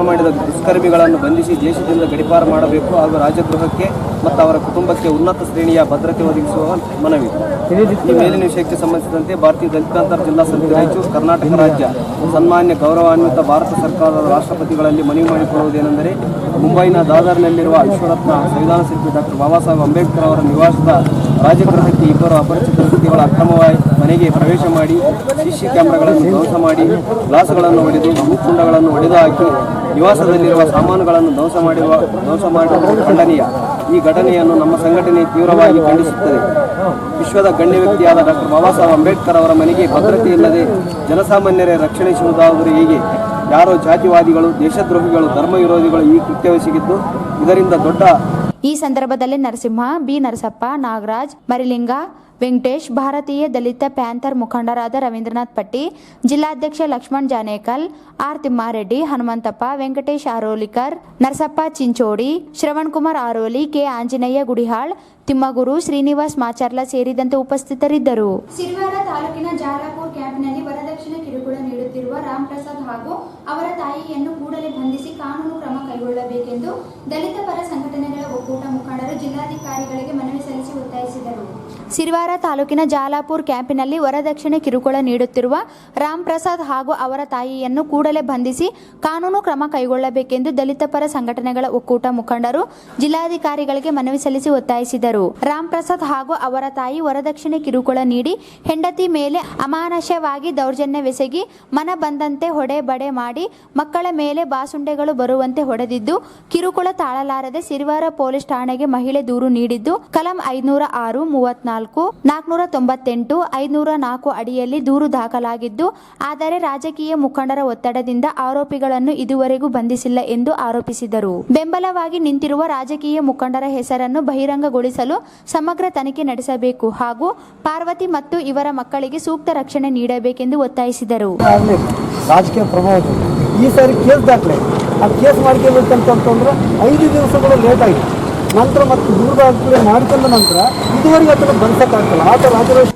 ಮಾಡಿದ ದುಷ್ಕರ್ಮಿಗಳನ್ನು ಬಂಧಿಸಿ ದೇಶದಿಂದ ಗಡೀಪಾರು ಮಾಡಬೇಕು ಹಾಗೂ ರಾಜಗೃಹಕ್ಕೆ ಮತ್ತು ಅವರ ಕುಟುಂಬಕ್ಕೆ ಉನ್ನತ ಶ್ರೇಣಿಯ ಭದ್ರತೆ ಒದಗಿಸುವ ಮನವಿ. ಈ ಮೇಲಿನ ವಿಷಯಕ್ಕೆ ಸಂಬಂಧಿಸಿದಂತೆ ಭಾರತೀಯ ದಲಿತ ಪ್ಯಾಂಥರ್ ಜಿಲ್ಲಾ ಸಮಿತಿ ರಾಯಚೂರು ಕರ್ನಾಟಕ ರಾಜ್ಯ ಸನ್ಮಾನ್ಯ ಗೌರವಾನ್ವಿತ ಭಾರತ ಸರ್ಕಾರದ ರಾಷ್ಟ್ರಪತಿಗಳಲ್ಲಿ ಮನವಿ ಮಾಡಿಕೊಳ್ಳುವುದೇನೆಂದರೆ, ಮುಂಬೈನ ದಾದರ್ನಲ್ಲಿರುವ ವಿಶ್ವರತ್ನ ಸಂವಿಧಾನ ಶಿಲ್ಪಿ ಡಾಕ್ಟರ್ ಬಾಬಾ ಸಾಹೇಬ್ ಅಂಬೇಡ್ಕರ್ ಅವರ ನಿವಾಸದ ರಾಜಗೃಹಕ್ಕೆ 2 ಅಪರಿಚಿತ ವ್ಯಕ್ತಿಗಳ ಅಕ್ರಮವಾಗಿ ಮನೆಗೆ ಪ್ರವೇಶ ಮಾಡಿ ಸಿಸಿ ಕ್ಯಾಮೆರಾಗಳನ್ನು ಧ್ವಂಸ ಮಾಡಿ ಗ್ಲಾಸ್ಗಳನ್ನು ಹೊಡೆದು ಭೂಕುಂಡಗಳನ್ನು ಹೊಡೆದು ಹಾಕಿ ನಿವಾಸದಲ್ಲಿರುವ ಸಾಮಾನುಗಳನ್ನು ಧ್ವಂಸ ಮಾಡಿರುವ ಖಂಡನೀಯ. ಈ ಘಟನೆಯನ್ನು ನಮ್ಮ ಸಂಘಟನೆ ತೀವ್ರವಾಗಿ ಖಂಡಿಸುತ್ತದೆ. ವಿಶ್ವದ ಗಣ್ಯ ವ್ಯಕ್ತಿಯಾದ ಡಾಕ್ಟರ್ ಬಾಬಾ ಸಾಹೇಬ್ ಅಂಬೇಡ್ಕರ್ ಅವರ ಮನೆಗೆ ಭದ್ರತೆ ಇಲ್ಲದೆ ಜನಸಾಮಾನ್ಯರೇ ರಕ್ಷಣಿಸುವುದಾದರೂ ಹೇಗೆ? ಯಾರೋ ಜಾತಿವಾದಿಗಳು, ದೇಶದ್ರೋಹಿಗಳು, ಧರ್ಮ ವಿರೋಧಿಗಳು ಈ ಕೃತ್ಯವೆಸಗಿದ್ದು ಇದರಿಂದ ದೊಡ್ಡ. ಈ ಸಂದರ್ಭದಲ್ಲಿ ನರಸಿಂಹ, ಬಿ ನರಸಪ್ಪ, ನಾಗರಾಜ್, ಮರಿಲಿಂಗ, ವೆಂಕಟೇಶ್, ಭಾರತೀಯ ದಲಿತ ಪ್ಯಾಂಥರ್ ಮುಖಂಡರಾದ ರವೀಂದ್ರನಾಥ್ ಪಟ್ಟಿ, ಜಿಲ್ಲಾಧ್ಯಕ್ಷ ಲಕ್ಷ್ಮಣ್ ಜಾನೇಕಲ್, ಆರ್ ತಿಮ್ಮಾರೆಡ್ಡಿ, ಹನುಮಂತಪ್ಪ, ವೆಂಕಟೇಶ್ ಆರೋಲಿಕರ್, ನರಸಪ್ಪ ಚಿಂಚೋಡಿ, ಶ್ರವಣ್ ಕುಮಾರ್ ಆರೋಲಿ, ಕೆ ಆಂಜನೇಯ ಗುಡಿಹಾಳ್, ತಿಮ್ಮಗುರು, ಶ್ರೀನಿವಾಸ್ ಮಾಚರ್ಲ ಸೇರಿದಂತೆ ಉಪಸ್ಥಿತರಿದ್ದರು. ಸಿರಿವಾರ ತಾಲೂಕಿನ ಜಾಲಾಪುರ್ ಕ್ಯಾಂಪ್ನಲ್ಲಿ ವರದಕ್ಷಿಣೆ ಕಿರುಕುಳ ನೀಡುತ್ತಿರುವ ರಾಮ್ ಪ್ರಸಾದ್ ಹಾಗೂ ಅವರ ತಾಯಿಯನ್ನು ಕೂಡಲೇ ಬಂಧಿಸಿ ಕಾನೂನು ಕ್ರಮ ಕೈಗೊಳ್ಳಬೇಕೆಂದು ದಲಿತ ಪರ ಸಂಘಟನೆಗಳ ಒಕ್ಕೂಟ ಮುಖಂಡರು ಜಿಲ್ಲಾಧಿಕಾರಿಗಳಿಗೆ ಮನವಿ ಸಲ್ಲಿಸಿ ಒತ್ತಾಯಿಸಿದರು. ಸಿರಿವಾರ ತಾಲೂಕಿನ ಜಾಲಾಪುರ್ ಕ್ಯಾಂಪಿನಲ್ಲಿ ವರದಕ್ಷಿಣೆ ಕಿರುಕುಳ ನೀಡುತ್ತಿರುವ ರಾಮ್ ಪ್ರಸಾದ್ ಹಾಗೂ ಅವರ ತಾಯಿಯನ್ನು ಕೂಡಲೇ ಬಂಧಿಸಿ ಕಾನೂನು ಕ್ರಮ ಕೈಗೊಳ್ಳಬೇಕೆಂದು ದಲಿತ ಪರ ಸಂಘಟನೆಗಳ ಒಕ್ಕೂಟ ಮುಖಂಡರು ಜಿಲ್ಲಾಧಿಕಾರಿಗಳಿಗೆ ಮನವಿ ಸಲ್ಲಿಸಿ ಒತ್ತಾಯಿಸಿದರು. ರಾಮ್ ಪ್ರಸಾದ್ ಹಾಗೂ ಅವರ ತಾಯಿ ವರದಕ್ಷಿಣೆ ಕಿರುಕುಳ ನೀಡಿ ಹೆಂಡತಿ ಮೇಲೆ ಅಮಾನುಷವಾಗಿ ದೌರ್ಜನ್ಯವೆಸಗಿ ಮನ ಬಂದಂತೆ ಹೊಡೆ ಬಡೆ ಮಾಡಿ ಮಕ್ಕಳ ಮೇಲೆ ಬಾಸುಂಡೆಗಳು ಬರುವಂತೆ ಹೊಡೆದಿದ್ದು ಕಿರುಕುಳ ತಾಳಲಾರದೆ ಸಿರಿವಾರ ಪೊಲೀಸ್ ಠಾಣೆಗೆ ಮಹಿಳೆ ದೂರು ನೀಡಿದ್ದು ಕಲಂ 506, 34, 498, 504 ಅಡಿಯಲ್ಲಿ ದೂರು ದಾಖಲಾಗಿದ್ದು, ಆದರೆ ರಾಜಕೀಯ ಮುಖಂಡರ ಒತ್ತಡದಿಂದ ಆರೋಪಿಗಳನ್ನು ಇದುವರೆಗೂ ಬಂಧಿಸಿಲ್ಲ ಎಂದು ಆರೋಪಿಸಿದರು. ಬೆಂಬಲವಾಗಿ ನಿಂತಿರುವ ರಾಜಕೀಯ ಮುಖಂಡರ ಹೆಸರನ್ನು ಬಹಿರಂಗಗೊಳಿಸಲು ಸಮಗ್ರ ತನಿಖೆ ನಡೆಸಬೇಕು ಹಾಗೂ ಪಾರ್ವತಿ ಮತ್ತು ಇವರ ಮಕ್ಕಳಿಗೆ ಸೂಕ್ತ ರಕ್ಷಣೆ ನೀಡಬೇಕೆಂದು ಒತ್ತಾಯಿಸಿದರು. ರಾಜಕೀಯ ಪ್ರಭಾವ ಈ ಸಾರಿ ಕೇಸ್ ದಾಖಲೆ ಆ ಕೇಸ್ ಮಾಡ್ಕೊಳ್ಬೇಕಂತಂದ್ರೆ 5 ದಿವಸಗಳು ಲೇಟ್ ಆಗಿದೆ. ನಂತರ ಮತ್ತು ದೂರ ದಾಖಲೆ ಮಾಡಿಕೊಂಡ ನಂತರ ಇದುವರೆಗೆ ಅದನ್ನು ಬಂಧಿಸಕ್ಕಾಗಲ್ಲ.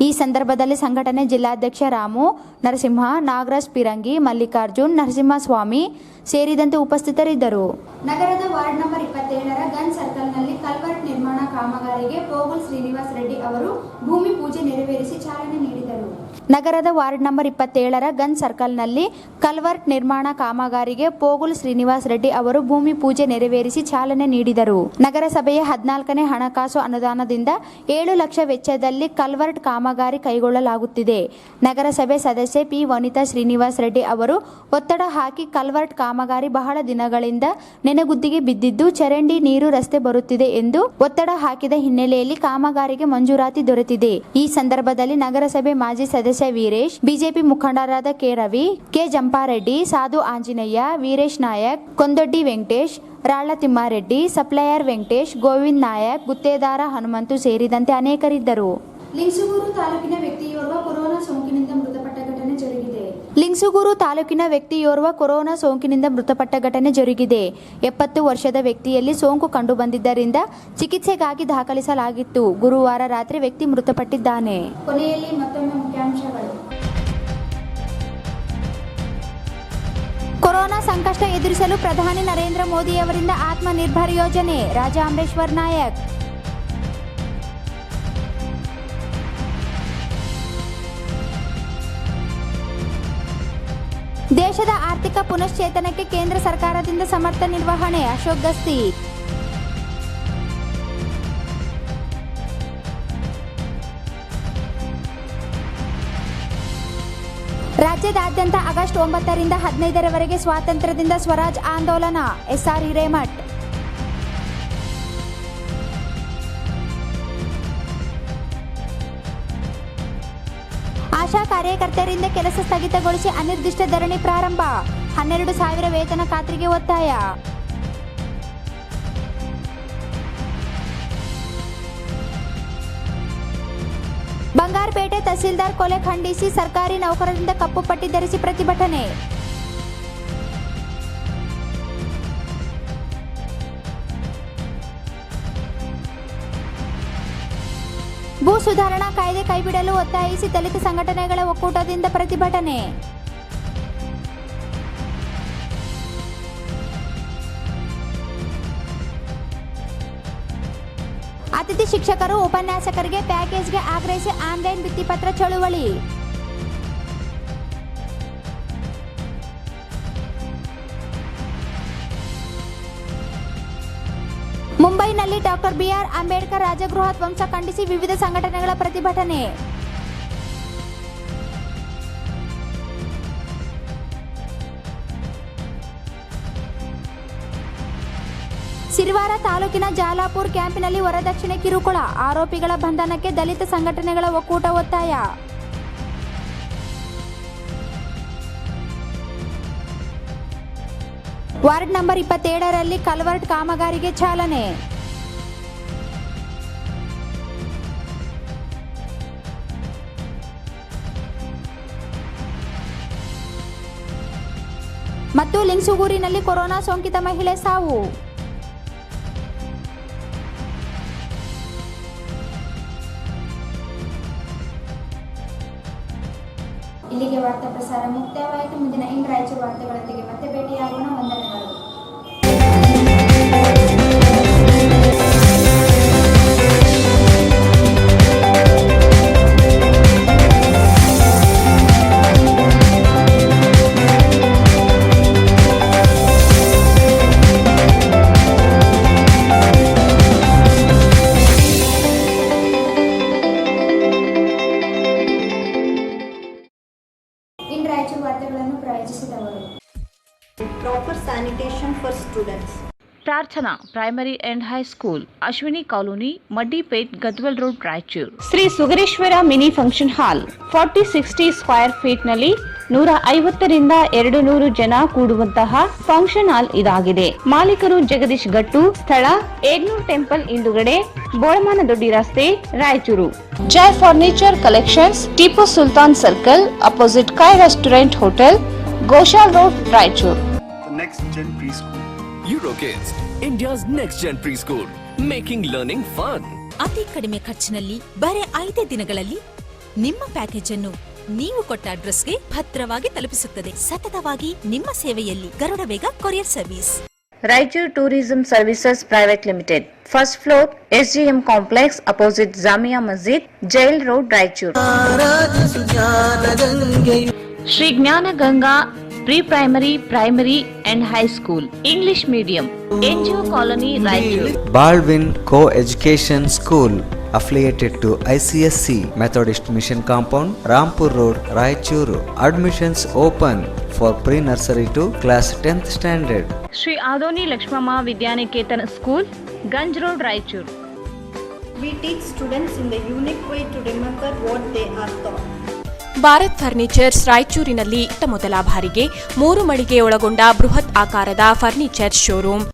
ಈ ಸಂದರ್ಭದಲ್ಲಿ ಸಂಘಟನೆ ಜಿಲ್ಲಾಧ್ಯಕ್ಷ ರಾಮು ನರಸಿಂಹ, ನಾಗರಾಜ್ ಪಿರಂಗಿ, ಮಲ್ಲಿಕಾರ್ಜುನ್, ನರಸಿಂಹಸ್ವಾಮಿ ಸೇರಿದಂತೆ ಉಪಸ್ಥಿತರಿದ್ದರು. ನಗರದ ವಾರ್ಡ್ ನಂಬರ್ 27ರ ಗನ್ ಸರ್ಕಲ್ನಲ್ಲಿ ಕಲ್ವರ್ಟ್ ನಿರ್ಮಾಣ ಕಾಮಗಾರಿಗೆ ಪೋಗುಲ್ ಶ್ರೀನಿವಾಸ್ ರೆಡ್ಡಿ ಅವರು ಭೂಮಿ ಪೂಜೆ ನೆರವೇರಿಸಿ ಚಾಲನೆ ನೀಡಿದರು. ನಗರದ ವಾರ್ಡ್ ನಂಬರ್ 27ರ ಗನ್ ಸರ್ಕಲ್ನಲ್ಲಿ ಕಲ್ವರ್ಟ್ ನಿರ್ಮಾಣ ಕಾಮಗಾರಿಗೆ ಪೋಗುಲ್ ಶ್ರೀನಿವಾಸ್ ರೆಡ್ಡಿ ಅವರು ಭೂಮಿ ಪೂಜೆ ನೆರವೇರಿಸಿ ಚಾಲನೆ ನೀಡಿದರು. ನಗರಸಭೆಯ 14ನೇ ಹಣಕಾಸು ಅನುದಾನದಿಂದ 7 ಲಕ್ಷ ವೆಚ್ಚದಲ್ಲಿ ಕಲ್ವರ್ಟ್ ಕಾಮಗಾರಿ ಕೈಗೊಳ್ಳಲಾಗುತ್ತಿದೆ. ನಗರಸಭೆ ಸದಸ್ಯೆ ಪಿ ವನಿತಾ ಶ್ರೀನಿವಾಸ್ ರೆಡ್ಡಿ ಅವರು ಒತ್ತಡ ಹಾಕಿ ಕಲ್ವರ್ಟ್ ಕಾಮಗಾರಿ ಬಹಳ ದಿನಗಳಿಂದ ನೆನೆಗುದ್ದಿಗೆ ಬಿದ್ದಿದ್ದು ಚರಂಡಿ ನೀರು ರಸ್ತೆ ಬರುತ್ತಿದೆ ಎಂದು ಒತ್ತಡ ಹಾಕಿದ ಹಿನ್ನೆಲೆಯಲ್ಲಿ ಕಾಮಗಾರಿಗೆ ಮಂಜೂರಾತಿ ದೊರೆತಿದೆ. ಈ ಸಂದರ್ಭದಲ್ಲಿ ನಗರಸಭೆ ಮಾಜಿ ಸದಸ್ಯ ವೀರೇಶ್, ಬಿಜೆಪಿ ಮುಖಂಡರಾದ ಕೆ ರವಿ, ಕೆ ಜಂಪಾರೆಡ್ಡಿ, ಸಾಧು ಆಂಜನೇಯ, ವೀರೇಶ್ ನಾಯಕ್, ಕೊಂದೊಡ್ಡಿ ವೆಂಕಟೇಶ್, ರಾಳ ತಿಮ್ಮಾರೆಡ್ಡಿ, ಸಪ್ಲೈಯರ್ ವೆಂಕಟೇಶ್, ಗೋವಿಂದ್ ನಾಯಕ್, ಗುತ್ತೇದಾರ ಹನುಮಂತು ಸೇರಿದಂತೆ ಅನೇಕರಿದ್ದರು. ಲಿಂಗಸೂಗೂರು ತಾಲೂಕಿನ ವ್ಯಕ್ತಿಯೋರ್ವ ಕೊರೋನಾ ಸೋಂಕಿನಿಂದ ಮೃತಪಟ್ಟ ಘಟನೆ ಜರುಗಿದೆ. ಲಿಂಗಸೂಗೂರು ತಾಲೂಕಿನ ವ್ಯಕ್ತಿಯೋರ್ವ ಕೊರೋನಾ ಸೋಂಕಿನಿಂದ ಮೃತಪಟ್ಟ ಘಟನೆ ಜರುಗಿದೆ. 70 ವರ್ಷದ ವ್ಯಕ್ತಿಯಲ್ಲಿ ಸೋಂಕು ಕಂಡು ಬಂದಿದ್ದರಿಂದ ಚಿಕಿತ್ಸೆಗಾಗಿ ದಾಖಲಿಸಲಾಗಿತ್ತು. ಗುರುವಾರ ರಾತ್ರಿ ವ್ಯಕ್ತಿ ಮೃತಪಟ್ಟಿದ್ದಾನೆ. ಕೊನೆಯಲ್ಲಿ ಮತ್ತೊಮ್ಮೆ ಮುಖ್ಯಾಂಶಗಳು. ಕೊರೋನಾ ಸಂಕಷ್ಟ ಎದುರಿಸಲು ಪ್ರಧಾನಿ ನರೇಂದ್ರ ಮೋದಿಯವರಿಂದ ಆತ್ಮನಿರ್ಭರ್ ಯೋಜನೆ, ರಾಜ ಅಮರೇಶ್ವರ್ ನಾಯಕ್. ದೇಶದ ಆರ್ಥಿಕ ಪುನಶ್ಚೇತನಕ್ಕೆ ಕೇಂದ್ರ ಸರ್ಕಾರದಿಂದ ಸಮರ್ಥ ನಿರ್ವಹಣೆ, ಅಶೋಕ್ ಗಸ್ತಿ. ರಾಜ್ಯದಾದ್ಯಂತ ಆಗಸ್ಟ್ 9ರಿಂದ 15ರವರೆಗೆ ಸ್ವಾತಂತ್ರ್ಯದಿಂದ ಸ್ವರಾಜ್ ಆಂದೋಲನ, ಎಸ್ಆರ್ ಹಿರೇಮಠ್. ಆಶಾ ಕಾರ್ಯಕರ್ತರಿಂದ ಕೆಲಸ ಸ್ಥಗಿತಗೊಳಿಸಿ ಅನಿರ್ದಿಷ್ಟ ಧರಣಿ ಪ್ರಾರಂಭ, 12,000 ವೇತನ ಖಾತ್ರಿಗೆ ಒತ್ತಾಯ. ಬಂಗಾರಪೇಟೆ ತಹಸೀಲ್ದಾರ್ ಕೊಲೆ ಖಂಡಿಸಿ ಸರ್ಕಾರಿ ನೌಕರರಿಂದ ಕಪ್ಪು ಪಟ್ಟಿ ಧರಿಸಿ ಪ್ರತಿಭಟನೆ. ಭೂ ಸುಧಾರಣಾ ಕಾಯ್ದೆ ಕೈಬಿಡಲು ಒತ್ತಾಯಿಸಿ ದಲಿತ ಸಂಘಟನೆಗಳ ಒಕ್ಕೂಟದಿಂದ ಪ್ರತಿಭಟನೆ. ಅತಿಥಿ ಶಿಕ್ಷಕರು ಉಪನ್ಯಾಸಕರಿಗೆ ಪ್ಯಾಕೇಜ್ಗೆ ಆಗ್ರಹಿಸಿ ಆನ್ಲೈನ್ ಭಿತ್ತಿಪತ್ರ ಚಳುವಳಿ. ಮುಂಬೈನಲ್ಲಿ ಡಾಕ್ಟರ್ ಬಿಆರ್ ಅಂಬೇಡ್ಕರ್ ರಾಜಗೃಹ ಧ್ವಂಸ ಖಂಡಿಸಿ ವಿವಿಧ ಸಂಘಟನೆಗಳ ಪ್ರತಿಭಟನೆ. ಸಿರಿವಾರ ತಾಲೂಕಿನ ಜಾಲಾಪುರ್ ಕ್ಯಾಂಪಿನಲ್ಲಿ ವರದಕ್ಷಿಣೆ ಕಿರುಕುಳ, ಆರೋಪಿಗಳ ಬಂಧನಕ್ಕೆ ದಲಿತ ಸಂಘಟನೆಗಳ ಒಕ್ಕೂಟ ಒತ್ತಾಯ. ವಾರ್ಡ್ ನಂಬರ್ 27ರಲ್ಲಿ ಕಲ್ವರ್ಟ್ ಕಾಮಗಾರಿಗೆ ಚಾಲನೆ. ಮತ್ತು ಲಿಂಗಸೂಗೂರಿನಲ್ಲಿ ಕೊರೋನಾ ಸೋಂಕಿತ ಮಹಿಳೆ ಸಾವು. ಇಲ್ಲಿಗೆ ವಾರ್ತಾ ಪ್ರಸಾರ ಮುಕ್ತಾಯವಾಯಿತು. ಮುಂದಿನ ಇಂಗ್ ರಾಯಚೂರು ವಾರ್ತೆಗಳೊಂದಿಗೆ ಮತ್ತೆ ಭೇಟಿಯಾಗೋಣ. ವಂದನೆಗಳು. ಇಂಗ್ ರಾಯಚೂರು ವಾರ್ತೆಗಳನ್ನು ಪ್ರಾಯೋಜಿಸಿದವರು Proper sanitation for students. Prarthana primary and high school, Ashwini colony, Maddipet, Gadwal road, Raichur. Shri Sugareshwara mini function hall 40-60 square feet ನಲ್ಲಿ 150ರಿಂದ 200 ಜನ ಕೂಡುವಂತಹ ಫಂಕ್ಷನ್ ಹಾಲ್ ಇದಾಗಿದೆ. ಮಾಲೀಕರು ಜಗದೀಶ್ ಗಟ್ಟು, ಸ್ಥಳ ಏಗ್ನೂರ್ ಟೆಂಪಲ್ ಹಿಂದುಗಡೆ, ಬೋಳಮಾನದೊಡ್ಡಿ ರಸ್ತೆ, Raichur. Jai furniture collections, Tipu Sultan circle, opposite ಕಾಯ್ restaurant hotel, Goshal road, Raichur. Next Gen Preschool. Eurokids, India's next gen preschool, making learning fun. ಅತಿ ಕಡಿಮೆ ಖರ್ಚಿನಲ್ಲಿ ಬರೀ 5 ದಿನಗಳಲ್ಲಿ ನಿಮ್ಮ ಪ್ಯಾಕೇಜ್ ಅನ್ನು ನೀವು ಕೊಟ್ಟ ಅಡ್ರೆಸ್ಗೆ ಭದ್ರವಾಗಿ ತಲುಪಿಸುತ್ತದೆ. ಸತತವಾಗಿ ನಿಮ್ಮ ಸೇವೆಯಲ್ಲಿ Garuda Vega courier service. Raichur tourism services private limited, first floor, SGM complex, opposite Jamia Masjid, jail road, Raichur. Shri Jnana Ganga pre primary, primary and high school, English medium, NGO colony, Raichur. Baldwin Co-Education School affiliated to ICSC Methodist Mission Compound, Rampur Road, Raichuru. Admissions open for pre-nursery to class 10th standard. Shri Adoni Lakshmamma Vidyaniketan school, Ganj road, Raichur. We teach students in the unique way to remember what they are taught. Bharat furnitures ರಾಯಚೂರಿನಲ್ಲಿ ಮೊದಲ ಬಾರಿಗೆ 3 ಮಳಿಗೆ ಒಳಗೊಂಡ ಬೃಹತ್ ಆಕಾರದ furniture showroom.